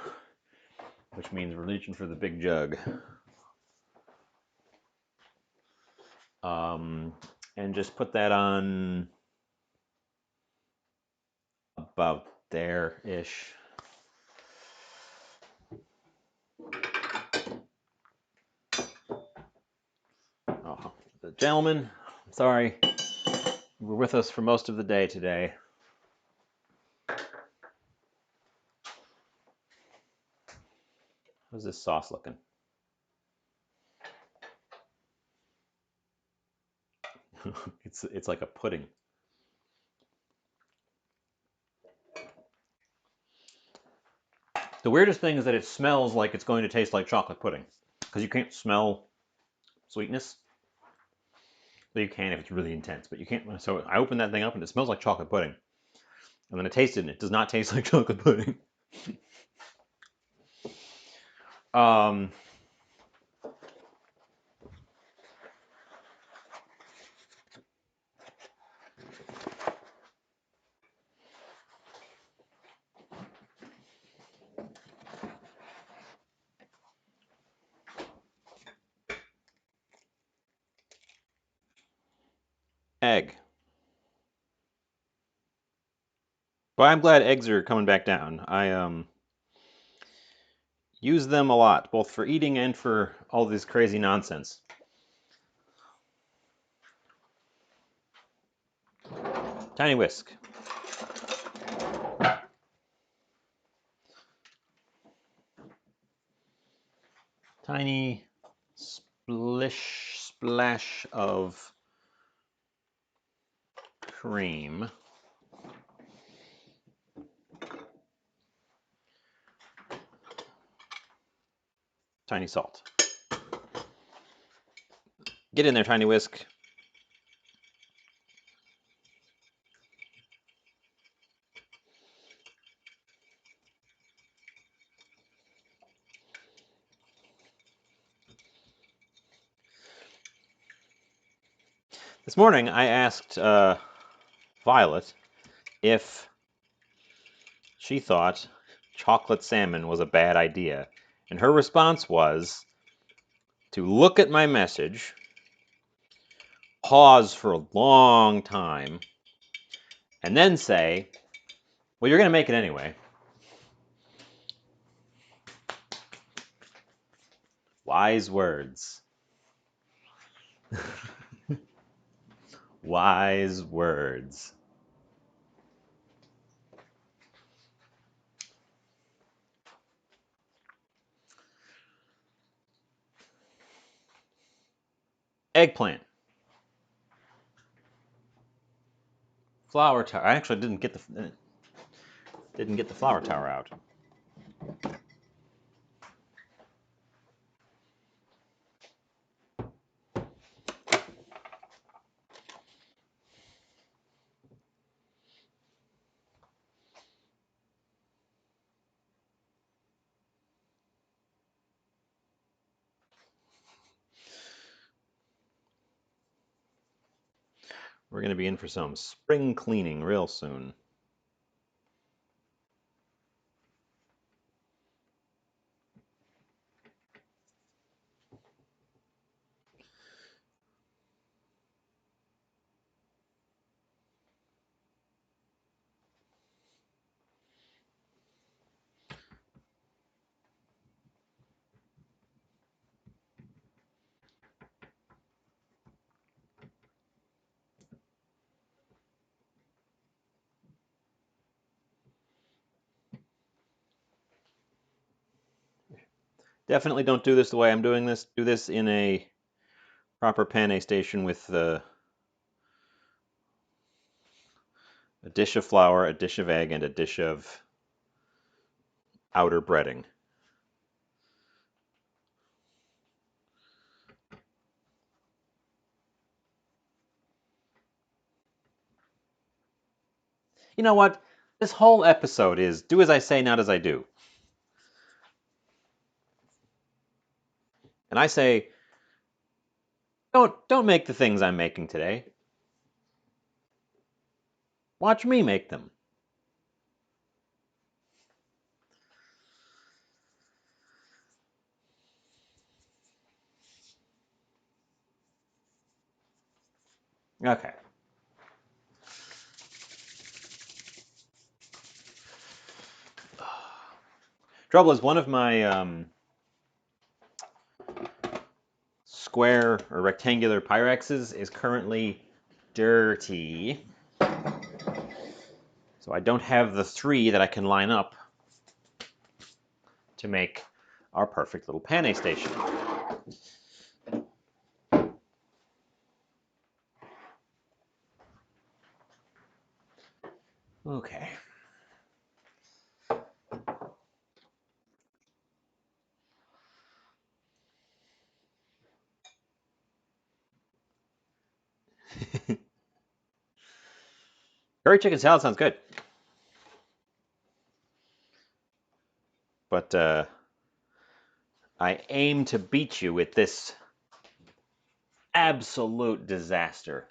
Which means we're reaching for the big jug. And just put that on about there-ish. Oh, the gentlemen, sorry, you were with us for most of the day today. How's this sauce looking? It's like a pudding. The weirdest thing is that it smells like it's going to taste like chocolate pudding, because you can't smell sweetness. Well, you can if it's really intense, but you can't. So I opened that thing up and it smells like chocolate pudding, and then I tasted it and it does not taste like chocolate pudding. um, Egg. But I'm glad eggs are coming back down. I use them a lot, both for eating and for all this crazy nonsense. Tiny whisk. Tiny splash of cream. Tiny salt. Get in there, tiny whisk. This morning I asked Violet if she thought chocolate salmon was a bad idea. And her response was to look at my message, pause for a long time, and then say, well, you're going to make it anyway. Wise words. Wise words. Eggplant. Flour tower. I actually didn't get the flour tower out. We're going to be in for some spring cleaning real soon. Definitely don't do this the way I'm doing this. Do this in a proper pan station with a dish of flour, a dish of egg, and a dish of outer breading. You know what? This whole episode is do as I say, not as I do. And I say, don't make the things I'm making today. Watch me make them. Okay. Trouble is, one of my square or rectangular Pyrexes is currently dirty. So I don't have the 3 that I can line up to make our perfect little pane station. Okay. Curry chicken salad sounds good. But I aim to beat you with this absolute disaster.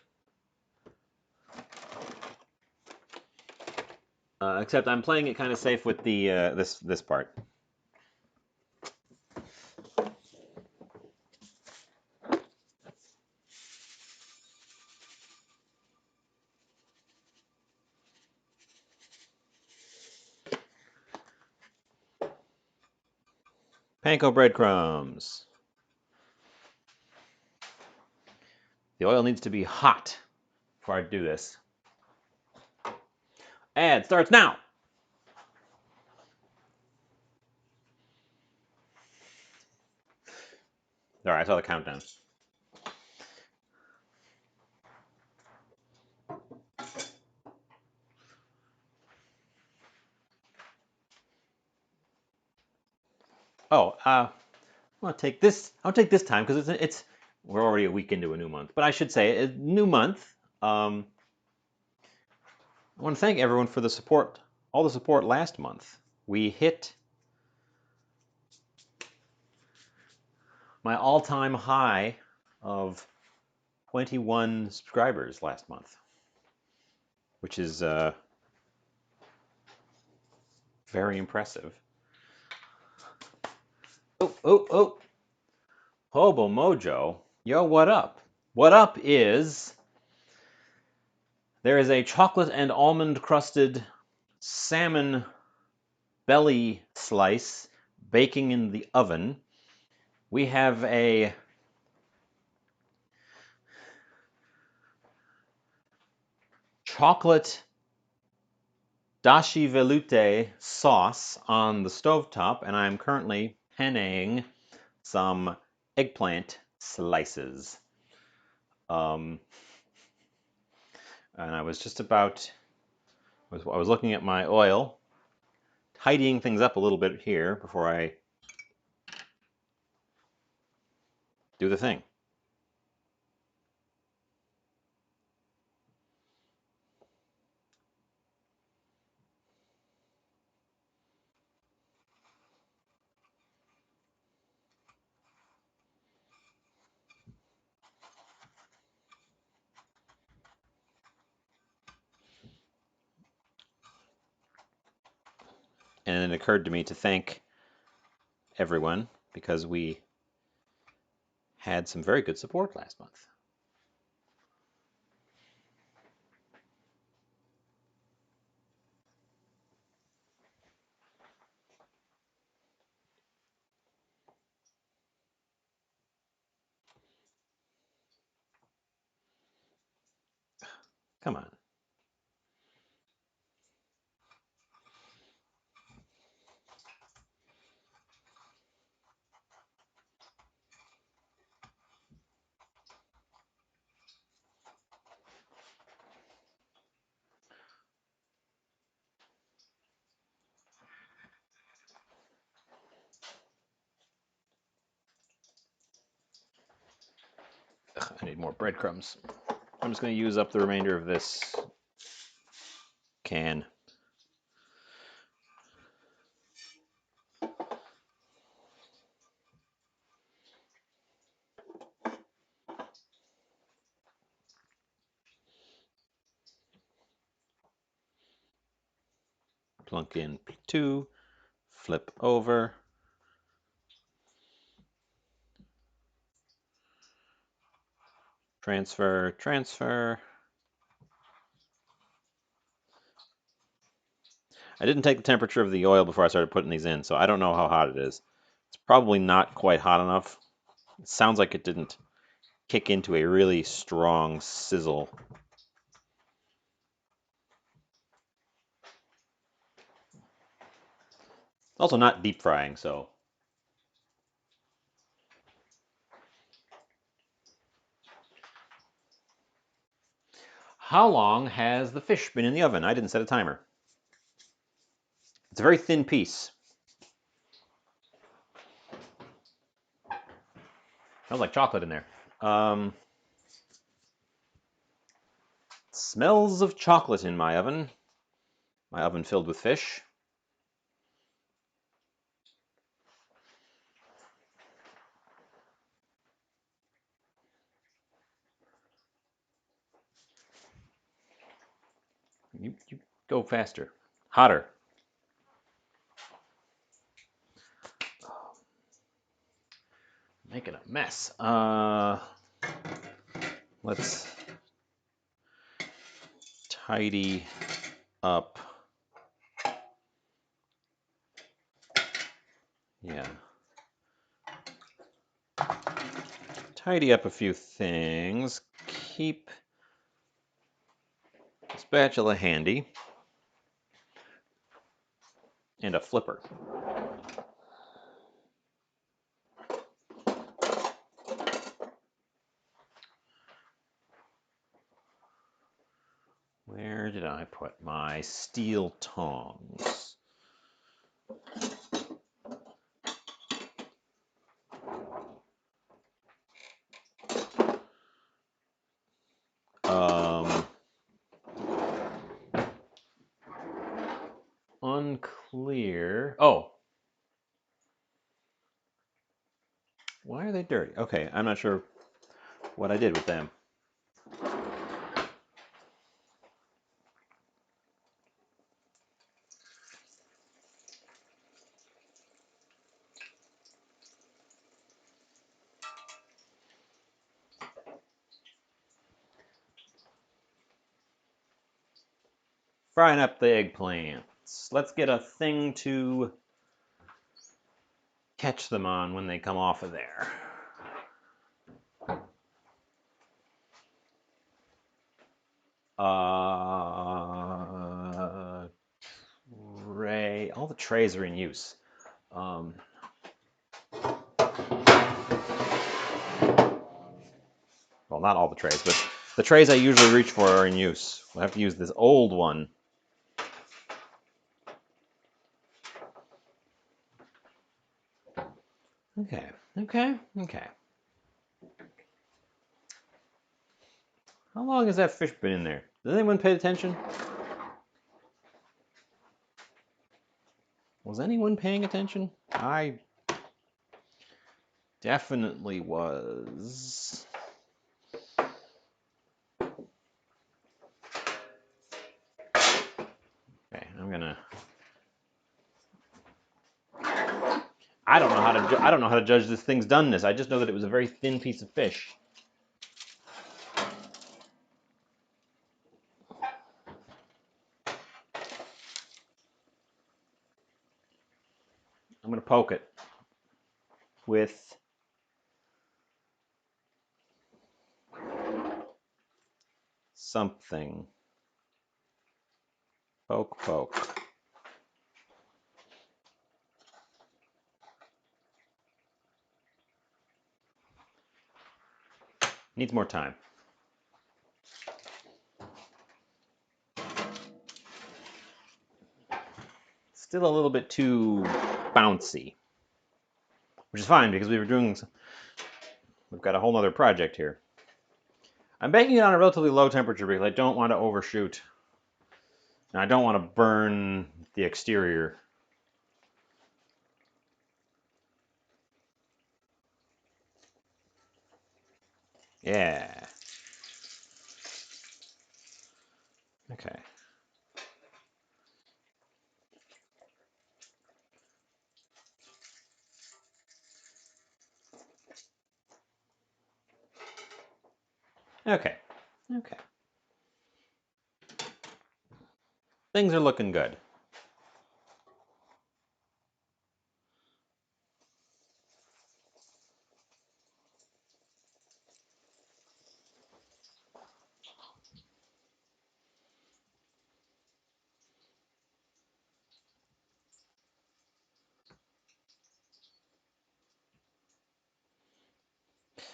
Except I'm playing it kind of safe with the this part. Panko breadcrumbs. The oil needs to be hot before I do this. Ad starts now. All right, I saw the countdown. Oh, I'll take this. I'll take this time because it's we're already a week into a new month. But I should say, a new month. I want to thank everyone for the support, all the support last month. We hit my all-time high of 21 subscribers last month, which is very impressive. Oh. Hobo Mojo. Yo, what up? What up is there is a chocolate and almond crusted salmon belly slice baking in the oven. We have a chocolate dashi veloute sauce on the stovetop, and I'm currently penning some eggplant slices. And I was just about, I was looking at my oil, tidying things up a little bit here before I do the thing. And it occurred to me to thank everyone because we had some very good support last month. Come on. Ugh, I need more breadcrumbs. I'm just going to use up the remainder of this can. Plunk in 2, flip over. Transfer. I didn't take the temperature of the oil before I started putting these in, so I don't know how hot it is. It's probably not quite hot enough. It sounds like it didn't kick into a really strong sizzle. It's also not deep frying, so How long has the fish been in the oven? I didn't set a timer. It's a very thin piece. Smells like chocolate in there. Smells of chocolate in my oven. My oven filled with fish. You go faster. Hotter. Making a mess. Let's tidy up. Yeah. Tidy up a few things. Keep a spatula handy. And a flipper. Where did I put my steel tongs? Unclear. Oh. Why are they dirty? Okay, I'm not sure what I did with them. Frying up the eggplants. Let's get a thing to catch them on when they come off of there. Tray. All the trays are in use. Well, not all the trays, but the trays I usually reach for are in use. We'll have to use this old one. Okay. How long has that fish been in there? Has anyone paid attention? Was anyone paying attention? I definitely was. Okay, I'm gonna. I don't know how to judge this thing's doneness. I just know that it was a very thin piece of fish. I'm gonna poke it with something. Poke. Needs more time. Still a little bit too bouncy, which is fine because we've got a whole other project here. I'm baking it on a relatively low temperature because I don't want to overshoot. And I don't want to burn the exterior. Yeah. Okay. Okay. Things are looking good.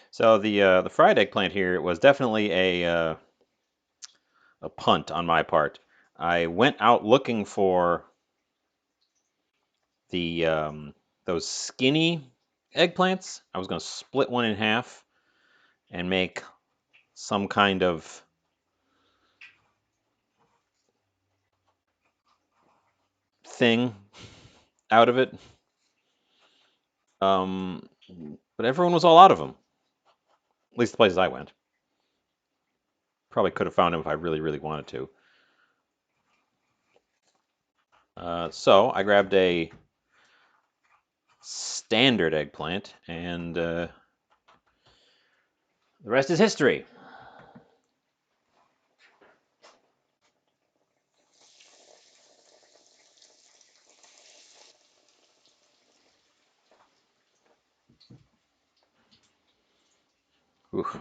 So the fried eggplant here was definitely a a punt on my part. I went out looking for the those skinny eggplants. I was going to split one in half and make some kind of thing out of it. Um, but everyone was all out of them. At least the places I went. Probably could have found them if I really, really wanted to. So I grabbed a standard eggplant, and the rest is history. Oof.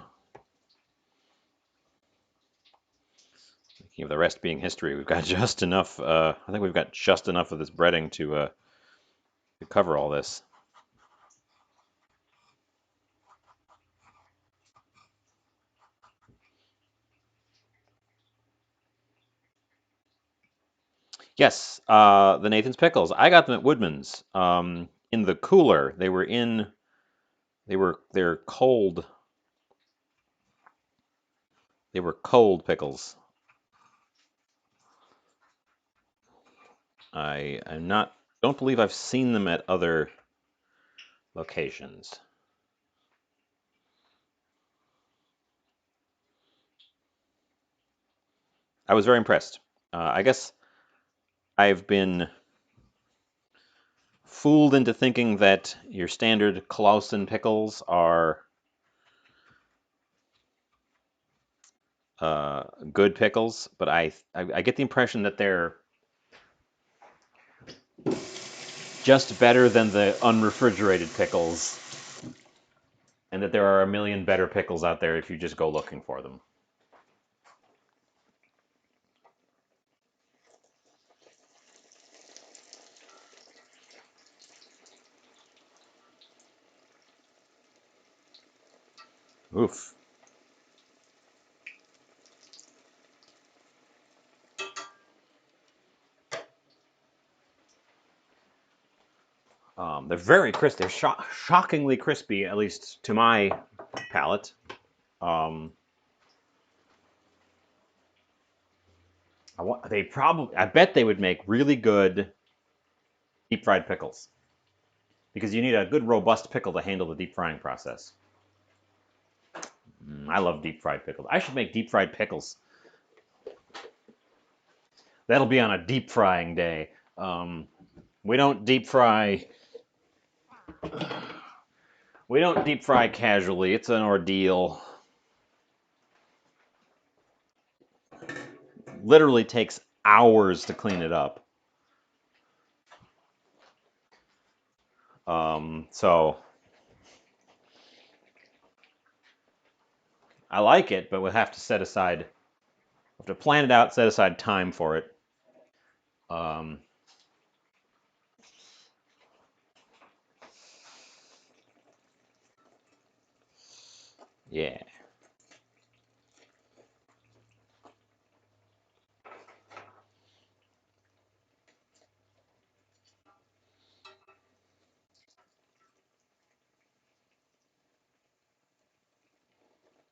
Speaking of the rest being history, we've got just enough. I think we've got just enough of this breading to cover all this. Yes, the Nathan's pickles. I got them at Woodman's in the cooler. They're cold. They were cold pickles. I'm not. Don't believe I've seen them at other locations. I was very impressed. I guess I've been fooled into thinking that your standard Clausen pickles are good pickles, but I get the impression that they're just better than the unrefrigerated pickles, and that there are a million better pickles out there if you just go looking for them. Oof. They're very crisp. They're shockingly crispy, at least to my palate. Um, I bet they would make really good deep fried pickles because you need a good robust pickle to handle the deep frying process. I love deep fried pickles. I should make deep fried pickles. That'll be on a deep frying day. We don't deep fry. We don't deep fry casually. It's an ordeal. Literally takes hours to clean it up. So I like it, but we'll have to set aside. We'll have to plan it out, set aside time for it. Um, yeah.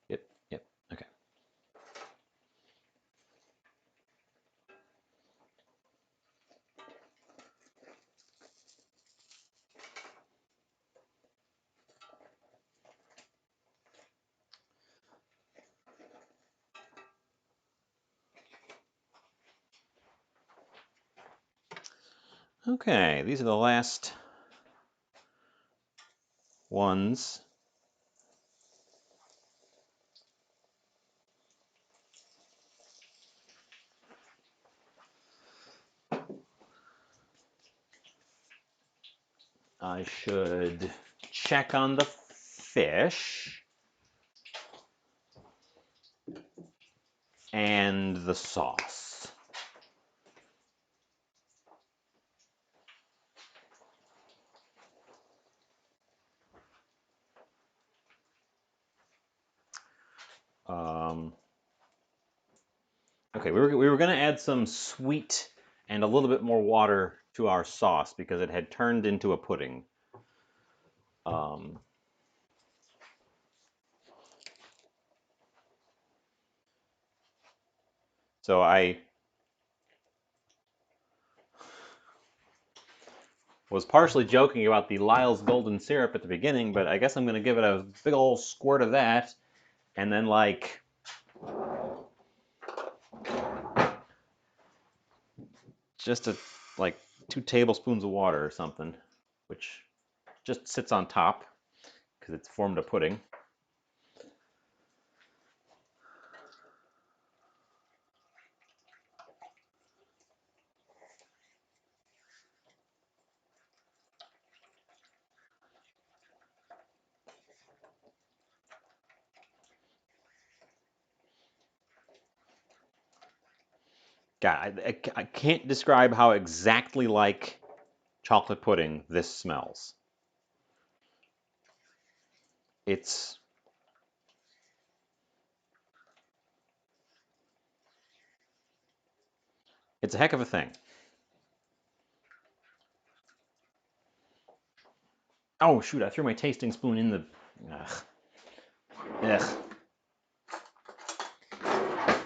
Yep. Yep. Okay. Okay. These are the last ones. I should check on the fish and the sauce. Um, Okay, we were gonna add some sweet and a little bit more water to our sauce because it had turned into a pudding. Um, so I was partially joking about the Lyle's golden syrup at the beginning, but I guess I'm gonna give it a big old squirt of that, and then like just like 2 tablespoons of water or something, which just sits on top because it's formed a pudding. God, I can't describe how exactly like chocolate pudding this smells. It's it's a heck of a thing. Oh shoot! I threw my tasting spoon in the. Ugh. Ugh.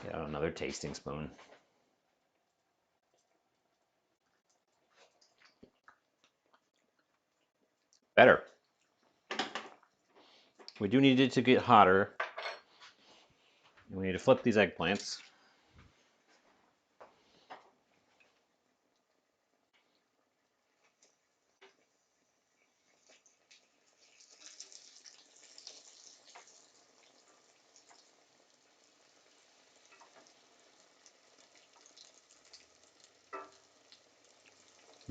Get out another tasting spoon. Better. We do need it to get hotter. We need to flip these eggplants.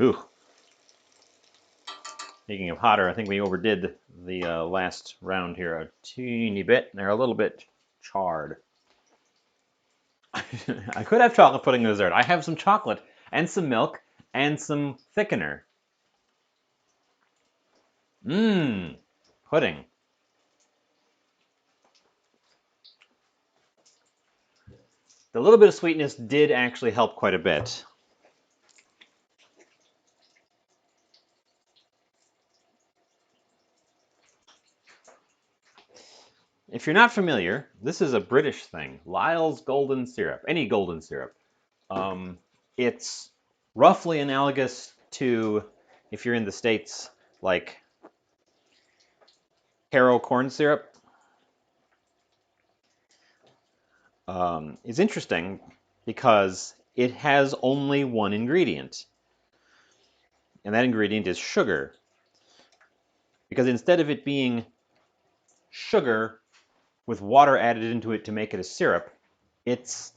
Ooh. Speaking of hotter, I think we overdid the last round here a teeny bit. They're a little bit charred. I could have chocolate pudding dessert. I have some chocolate and some milk and some thickener. Mmm, pudding. The little bit of sweetness did actually help quite a bit. If you're not familiar, this is a British thing. Lyle's golden syrup, any golden syrup. It's roughly analogous to, if you're in the States, like Caro corn syrup. Is interesting because it has only one ingredient, and that ingredient is sugar. Because instead of it being sugar with water added into it to make it a syrup, it's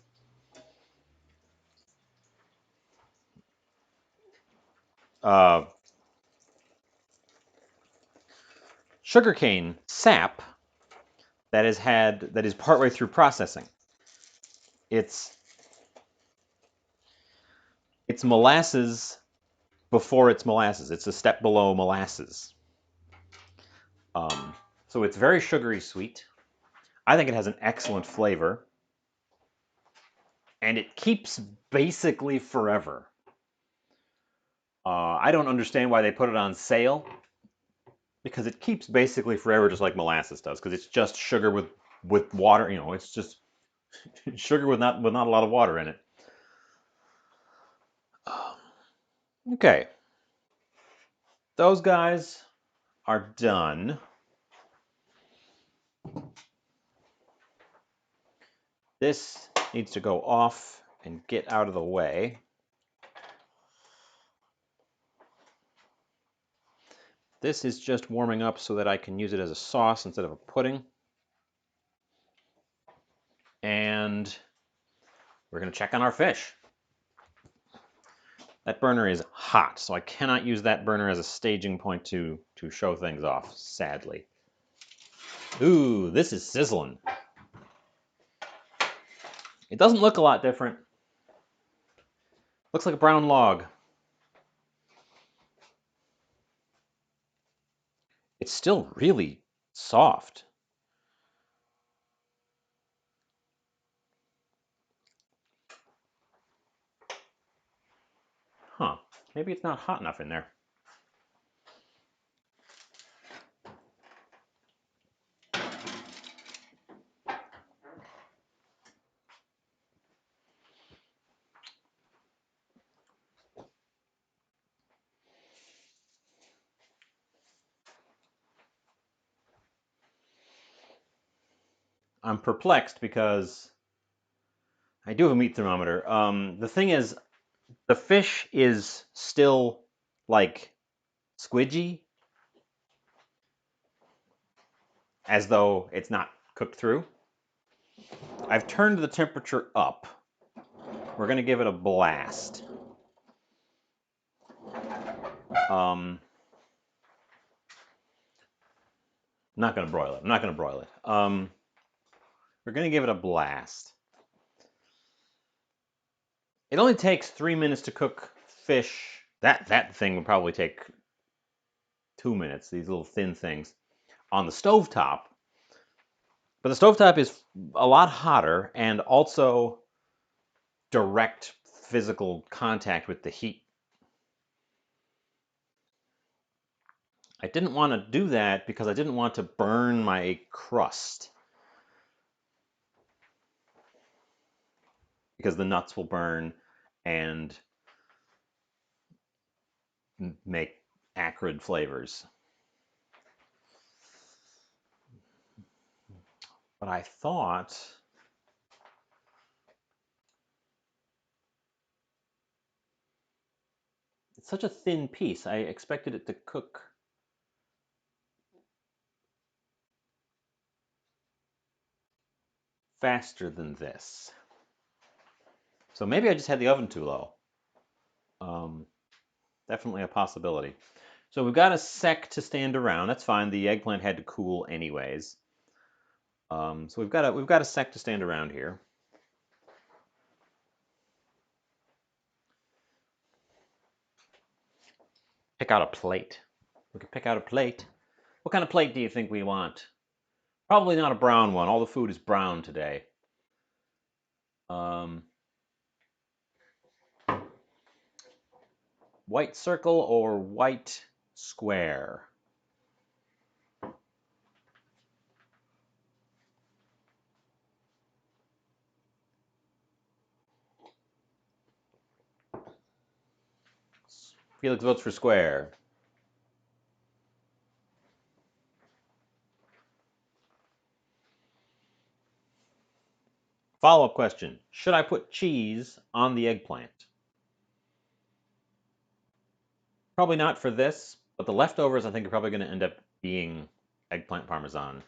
uh, sugarcane sap that is partway through processing. It's it's molasses before it's molasses. It's a step below molasses. Um, so it's very sugary sweet. I think it has an excellent flavor, and it keeps basically forever. I don't understand why they put it on sale because it keeps basically forever, just like molasses does. Because it's just sugar with water. You know, it's just sugar with not a lot of water in it. Okay, those guys are done. This needs to go off and get out of the way. This is just warming up so that I can use it as a sauce instead of a pudding. And we're going to check on our fish. That burner is hot, so I cannot use that burner as a staging point to show things off, sadly. Ooh, this is sizzling. It doesn't look a lot different. Looks like a brown log. It's still really soft. Maybe it's not hot enough in there. I'm perplexed because I do have a meat thermometer. The thing is, the fish is still like squidgy, as though it's not cooked through. I've turned the temperature up. We're gonna give it a blast. I'm not gonna broil it. I'm not gonna broil it. We're gonna give it a blast. It only takes 3 minutes to cook fish. That thing would probably take 2 minutes. These little thin things on the stovetop. But the stovetop is a lot hotter and also direct physical contact with the heat. I didn't want to do that because I didn't want to burn my crust. Because the nuts will burn and make acrid flavors. But I thought it's such a thin piece. I expected it to cook faster than this. So maybe I just had the oven too low. Definitely a possibility. So we've got a sec to stand around. That's fine. The eggplant had to cool anyways. So we've got a sec to stand around here. Pick out a plate. We can pick out a plate. What kind of plate do you think we want? Probably not a brown one. All the food is brown today. White circle or white square? Felix votes for square. Follow-up question. Should I put cheese on the eggplant? Probably not for this, but the leftovers I think are probably going to end up being eggplant parmesan.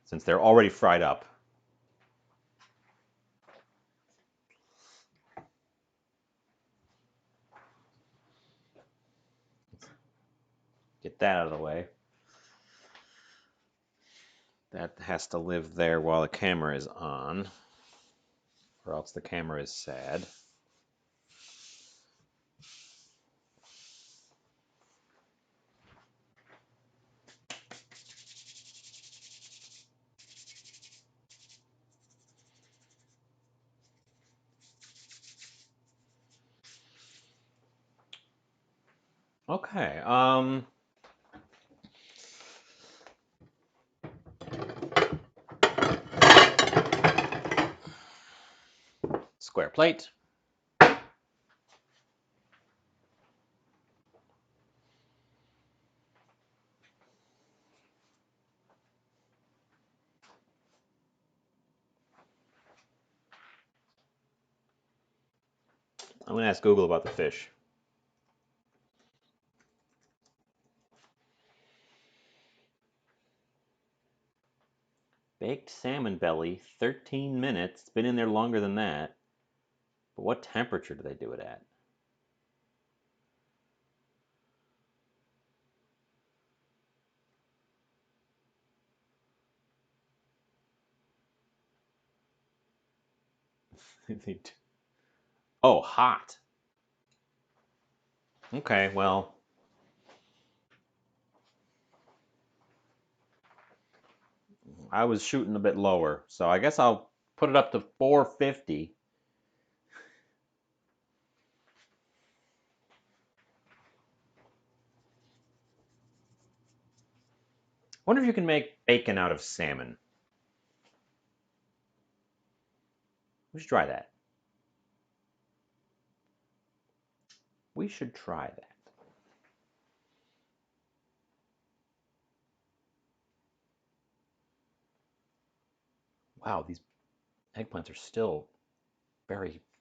Since they're already fried up. Get that out of the way. That has to live there while the camera is on, or else the camera is sad. Okay. Square plate. I'm going to ask Google about the fish. Baked salmon belly, 13 minutes. It's been in there longer than that. But what temperature do they do it at? Oh, hot. Okay, well. I was shooting a bit lower, so I guess I'll put it up to 450. wonder if you can make bacon out of salmon. We should try that. We should try that. Wow, these eggplants are still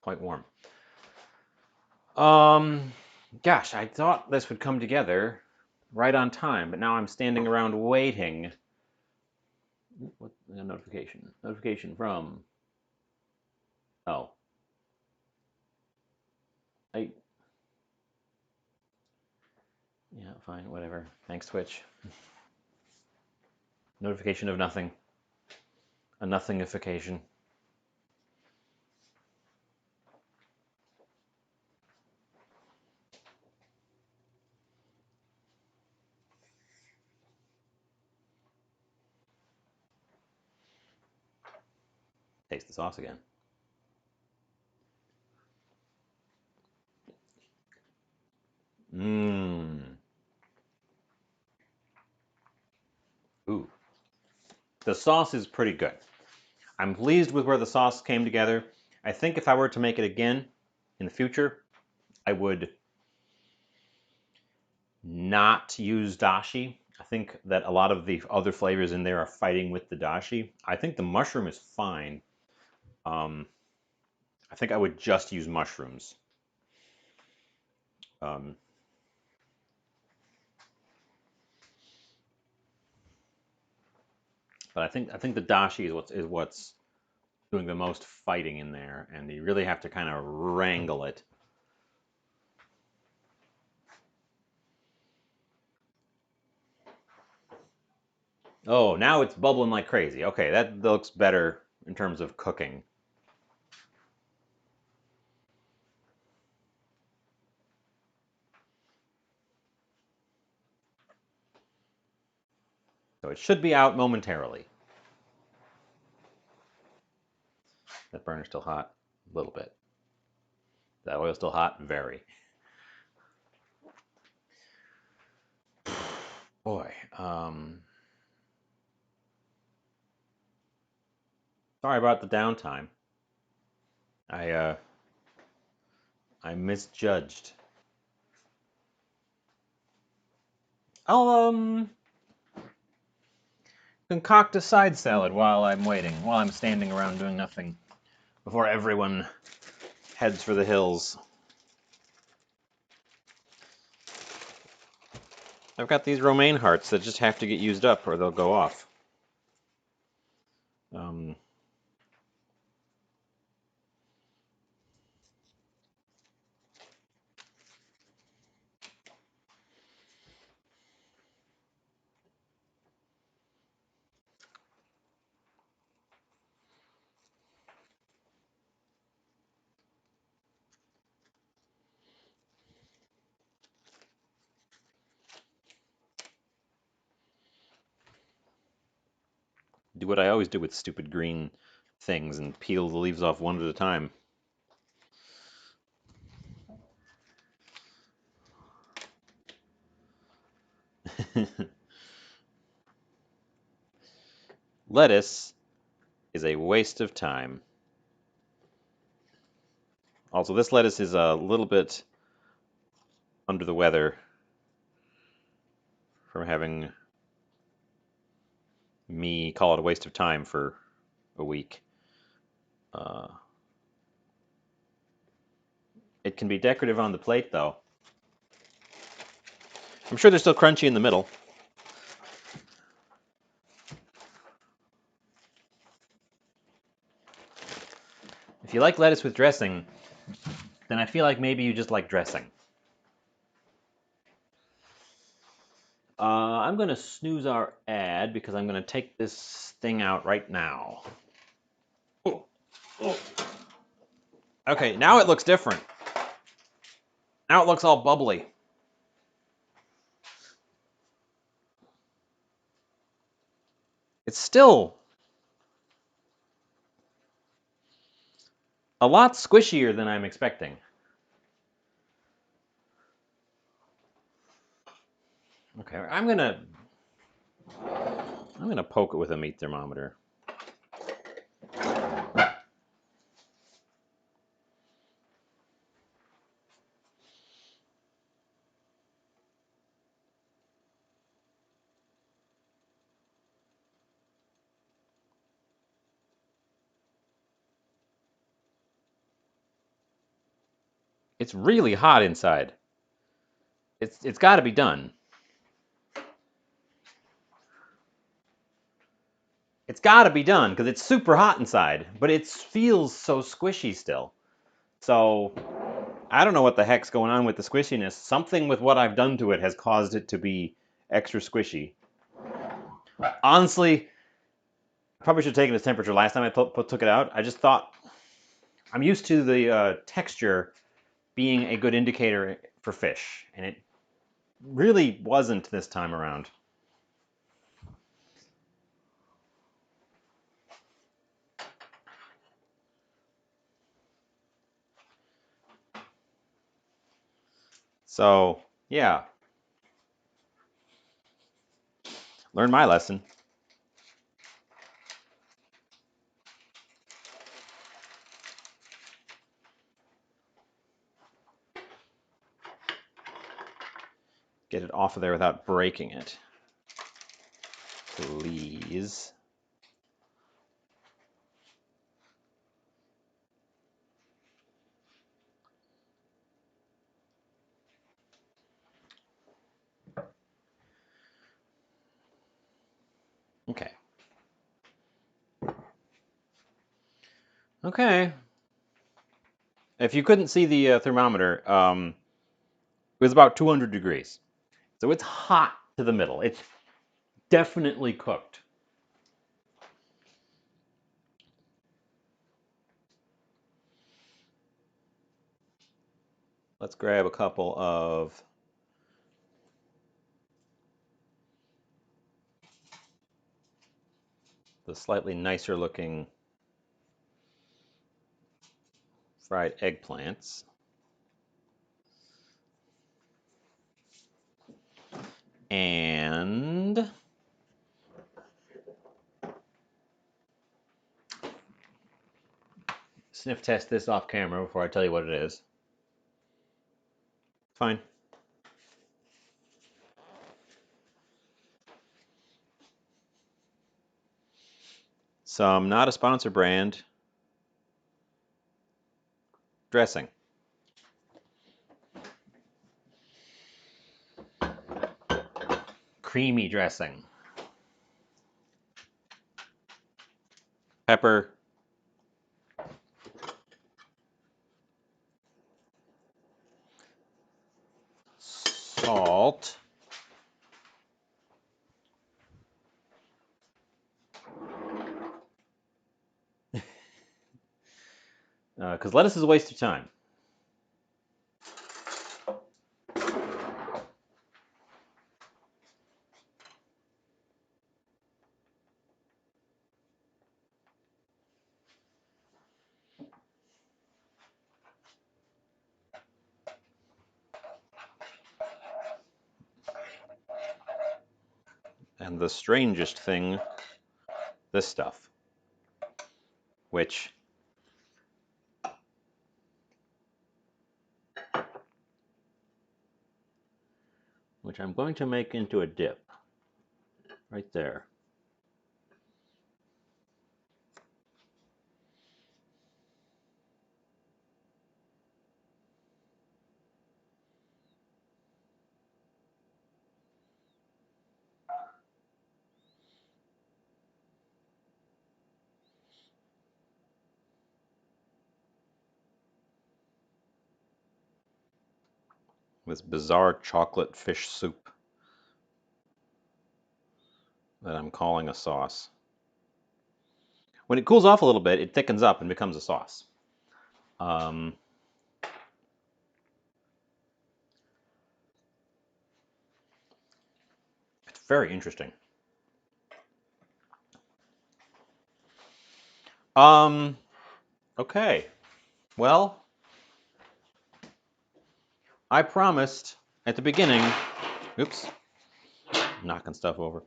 quite warm. Gosh, I thought this would come together right on time, but now I'm standing around waiting. What a notification? Notification from. Oh. Yeah, fine, whatever. Thanks, Twitch. Notification of nothing. A nothingification. Taste the sauce again. Mmm. Ooh. The sauce is pretty good. I'm pleased with where the sauce came together. I think if I were to make it again in the future, I would not use dashi. I think that a lot of the other flavors in there are fighting with the dashi. I think the mushroom is fine. I think I would just use mushrooms. But I think the dashi is what's doing the most fighting in there, and you really have to kind of wrangle it. Oh, now it's bubbling like crazy. Okay, that looks better in terms of cooking. So it should be out momentarily. That burner's still hot? A little bit. That oil's still hot? Very. Boy, sorry about the downtime. I misjudged. I'll concoct a side salad while I'm waiting, while I'm standing around doing nothing, before everyone heads for the hills. I've got these romaine hearts that just have to get used up or they'll go off. Do what I always do with stupid green things and peel the leaves off one at a time. Lettuce is a waste of time. Also, this lettuce is a little bit under the weather from having me call it a waste of time for a week. It can be decorative on the plate, though. I'm sure they're still crunchy in the middle. If you like lettuce with dressing, then I feel like maybe you just like dressing. I'm going to snooze our ad because I'm going to take this thing out right now. Oh. Oh. Okay, now it looks different. Now it looks all bubbly. It's still a lot squishier than I'm expecting. Okay, I'm gonna I'm going to poke it with a meat thermometer. It's really hot inside. It's got to be done. It's got to be done because it's super hot inside, but it feels so squishy still. So I don't know what the heck's going on with the squishiness. Something with what I've done to it has caused it to be extra squishy. Honestly, I probably should have taken its temperature last time I took it out. I just thought I'm used to the texture being a good indicator for fish, and it really wasn't this time around. So, yeah, learned my lesson. Get it off of there without breaking it. Please. Okay. Okay. If you couldn't see the thermometer, it was about 200 degrees. So it's hot to the middle. It's definitely cooked. Let's grab a couple of the slightly nicer looking fried eggplants. And sniff test this off camera before I tell you what it is. Fine. Some not a sponsor brand dressing. Creamy dressing. Pepper. Salt. Because lettuce is a waste of time. And the strangest thing, this stuff, which I'm going to make into a dip right there. This bizarre chocolate fish soup that I'm calling a sauce. When it cools off a little bit, it thickens up and becomes a sauce. It's very interesting. Okay. Well, I promised at the beginning, oops, knocking stuff over.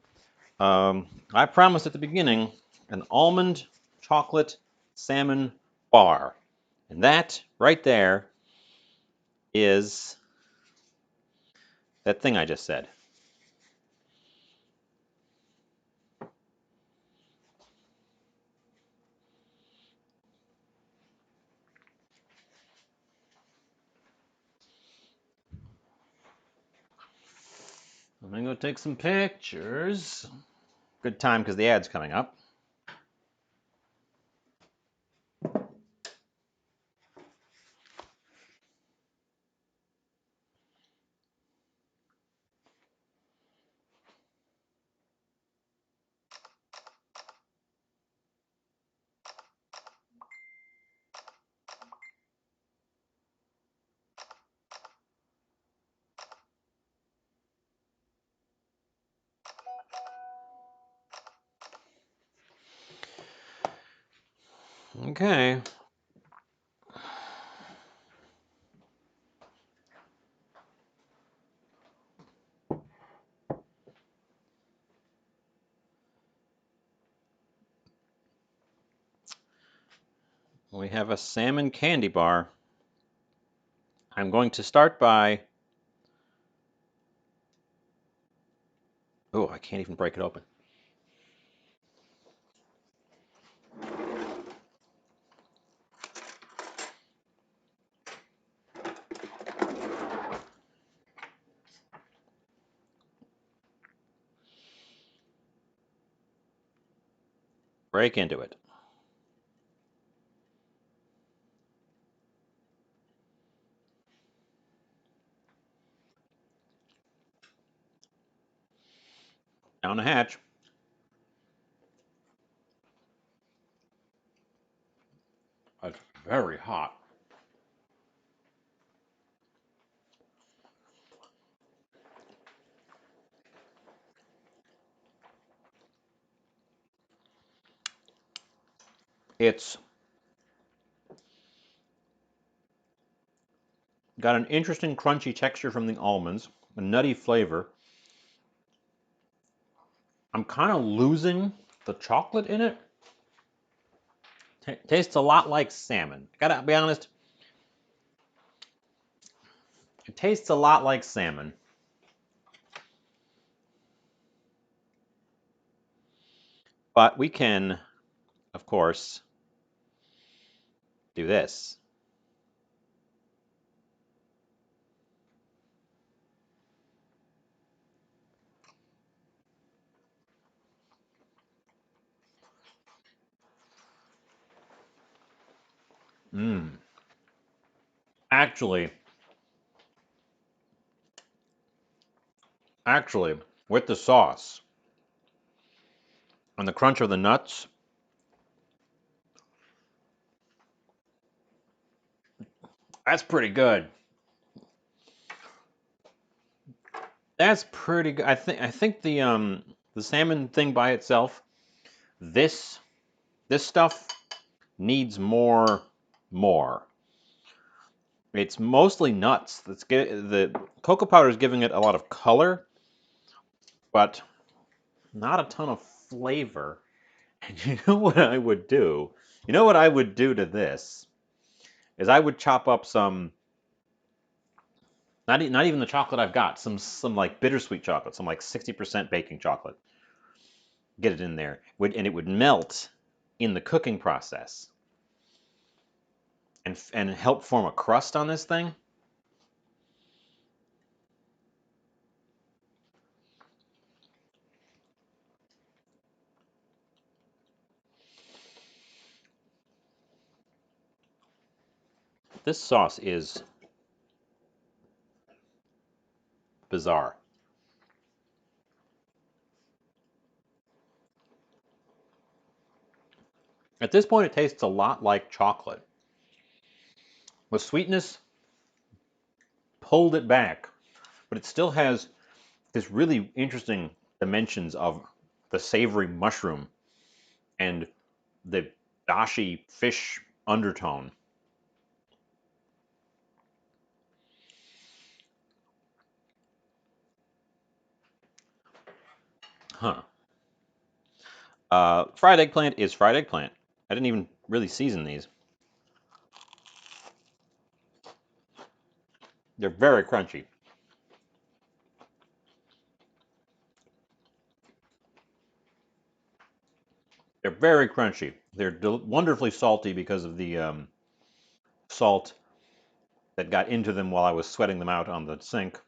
I promised at the beginning an almond chocolate salmon bar. And that right there is that thing I just said. I'm gonna go take some pictures. Good time because the ad's coming up. Okay. We have a salmon candy bar. I'm going to start by... Oh, I can't even break it open. Break into it. Down the hatch. It's very hot. It's got an interesting crunchy texture from the almonds, a nutty flavor. I'm kind of losing the chocolate in it. Tastes a lot like salmon. Gotta be honest. It tastes a lot like salmon. But we can, of course, do this. Mmm. Actually, with the sauce and the crunch of the nuts, that's pretty good. That's pretty good. I think the salmon thing by itself, this stuff needs more. It's mostly nuts. The cocoa powder is giving it a lot of color, but not a ton of flavor. And you know what I would do? You know what I would do to this is I would chop up some, not even the chocolate I've got, some like bittersweet chocolate, some like 60% baking chocolate. Get it in there, and it would melt in the cooking process and help form a crust on this thing. This sauce is bizarre. At this point, it tastes a lot like chocolate. The sweetness pulled it back, but it still has this really interesting dimensions of the savory mushroom and the dashi fish undertone. Huh. Fried eggplant is fried eggplant. I didn't even really season these. They're very crunchy. They're very crunchy. They're wonderfully salty because of the salt that got into them while I was sweating them out on the sink.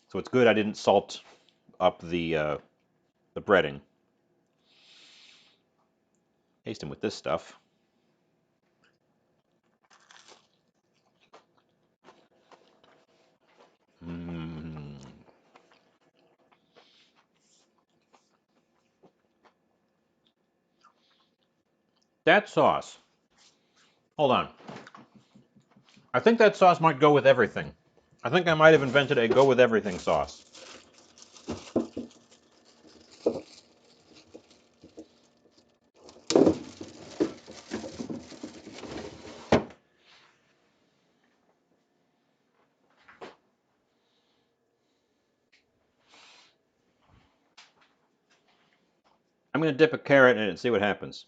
So it's good I didn't salt up the breading. Taste them with this stuff. Mm. That sauce. Hold on. I think that sauce might go with everything. I think I might have invented a go with everything sauce. I'm going to dip a carrot in it and see what happens.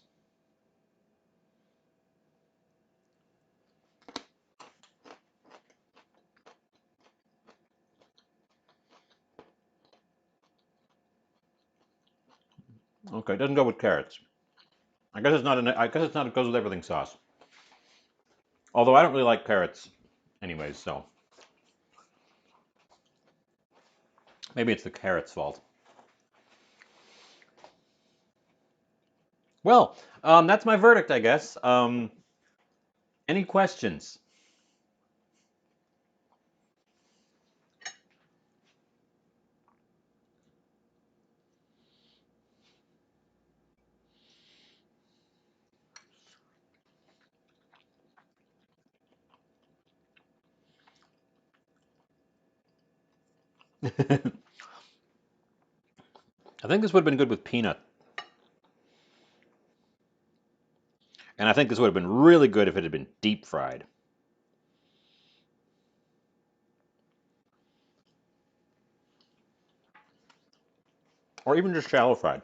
Okay, it doesn't go with carrots. I guess it's not. I guess it's not a goes with everything sauce. Although I don't really like carrots, anyways. So maybe it's the carrots' fault. Well, that's my verdict, I guess. Any questions? I think this would have been good with peanut. And I think this would have been really good if it had been deep fried. Or even just shallow fried.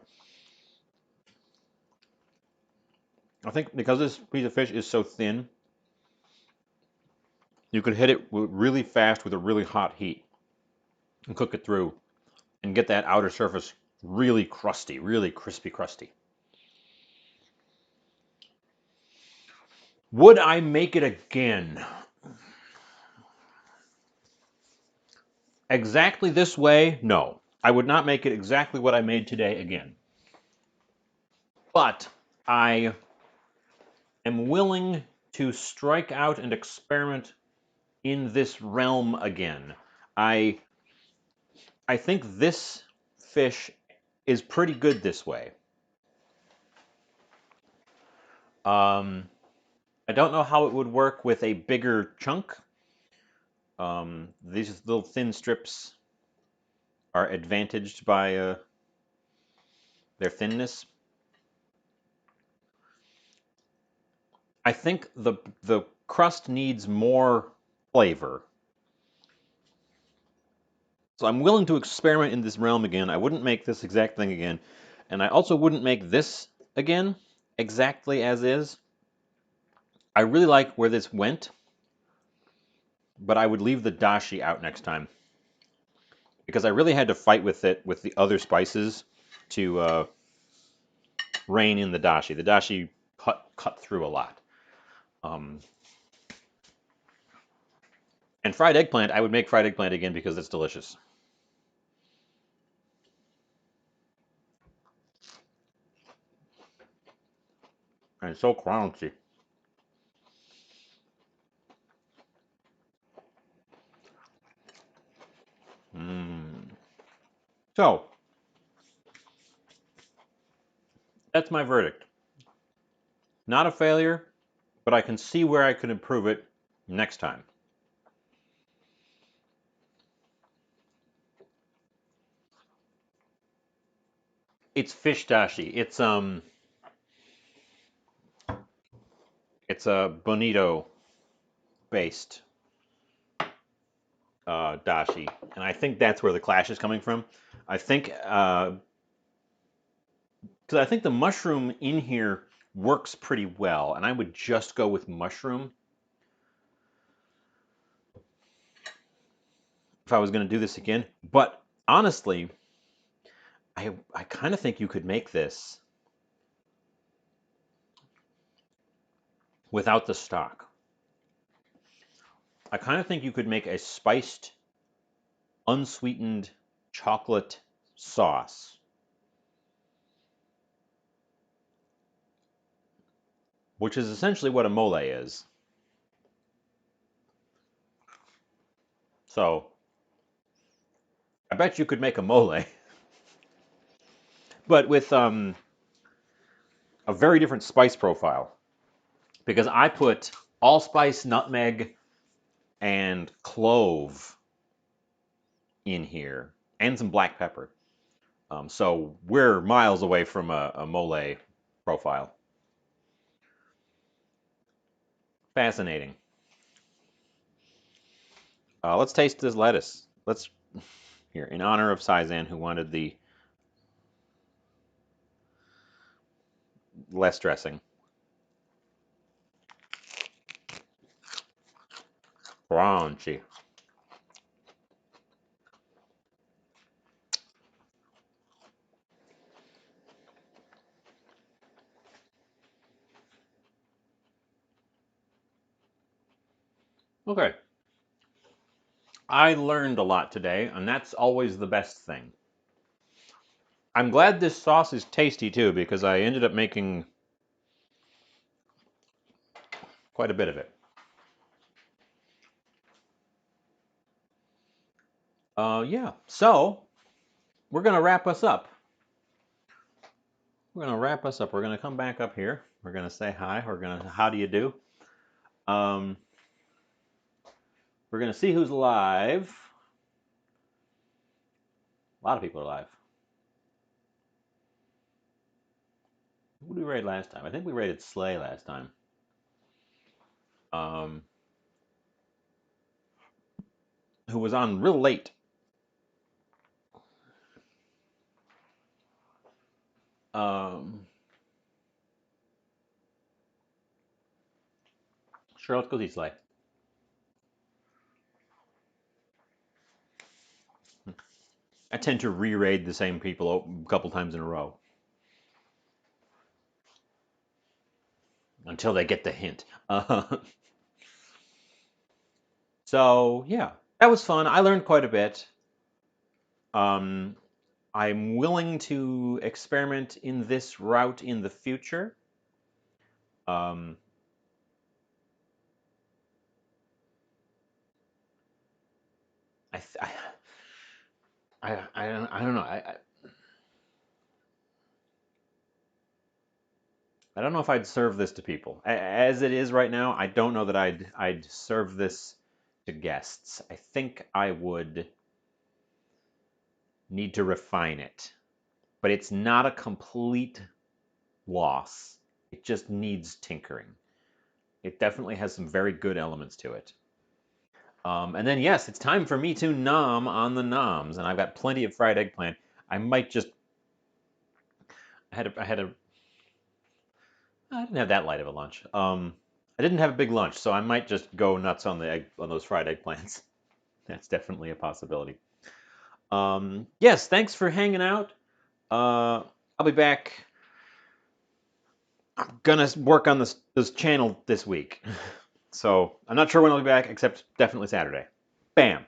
I think because this piece of fish is so thin, you could hit it really fast with a really hot heat and cook it through and get that outer surface really crusty, really crispy crusty. Would I make it again? Exactly this way? No. I would not make it exactly what I made today again. But I am willing to strike out and experiment in this realm again. I I think this fish is pretty good this way. I don't know how it would work with a bigger chunk. These little thin strips are advantaged by their thinness. I think the crust needs more flavor. So I'm willing to experiment in this realm again. I wouldn't make this exact thing again. And I also wouldn't make this again exactly as is. I really like where this went, but I would leave the dashi out next time. Because I really had to fight with it with the other spices to rein in the dashi. The dashi cut through a lot. Um, and fried eggplant, I would make fried eggplant again because it's delicious. And it's so crunchy. Mm. So, that's my verdict. Not a failure, but I can see where I could improve it next time. It's fish dashi. It's a bonito based dashi, and I think that's where the clash is coming from. I think because I think the mushroom in here works pretty well, and I would just go with mushroom if I was going to do this again. But honestly, I kind of think you could make this without the stock. I kind of think you could make a spiced, unsweetened chocolate sauce, which is essentially what a mole is. So I bet you could make a mole, but with a very different spice profile. Because I put allspice, nutmeg, and clove in here, and some black pepper. So we're miles away from a mole profile. Fascinating. Let's taste this lettuce. Let's here in honor of Saizan, who wanted the less dressing. Crunchy. Okay. I learned a lot today, and that's always the best thing. I'm glad this sauce is tasty too, because I ended up making quite a bit of it. Yeah, so we're gonna wrap us up. We're gonna wrap us up. We're gonna come back up here. We're gonna say hi. How do you do? Um, we're gonna see who's live. A lot of people are live. Who did we rate last time? I think we rated Slay last time. Um, who was on real late. Um, sure, let's go see Slay. I tend to re-raid the same people a couple times in a row until they get the hint. So yeah, that was fun. I learned quite a bit. Um, I'm willing to experiment in this route in the future. Um, I, th- I don't know. I don't know if I'd serve this to people. As it is right now, I don't know that I'd serve this to guests. I think I would need to refine it. But it's not a complete loss. It just needs tinkering. It definitely has some very good elements to it. And then yes, it's time for me to nom on the noms, and I've got plenty of fried eggplant. I might just I didn't have that light of a lunch. I didn't have a big lunch, so I might just go nuts on those fried eggplants. That's definitely a possibility. Yes, thanks for hanging out. I'll be back. I'm gonna work on this channel this week, so I'm not sure when I'll be back, except definitely Saturday. Bam.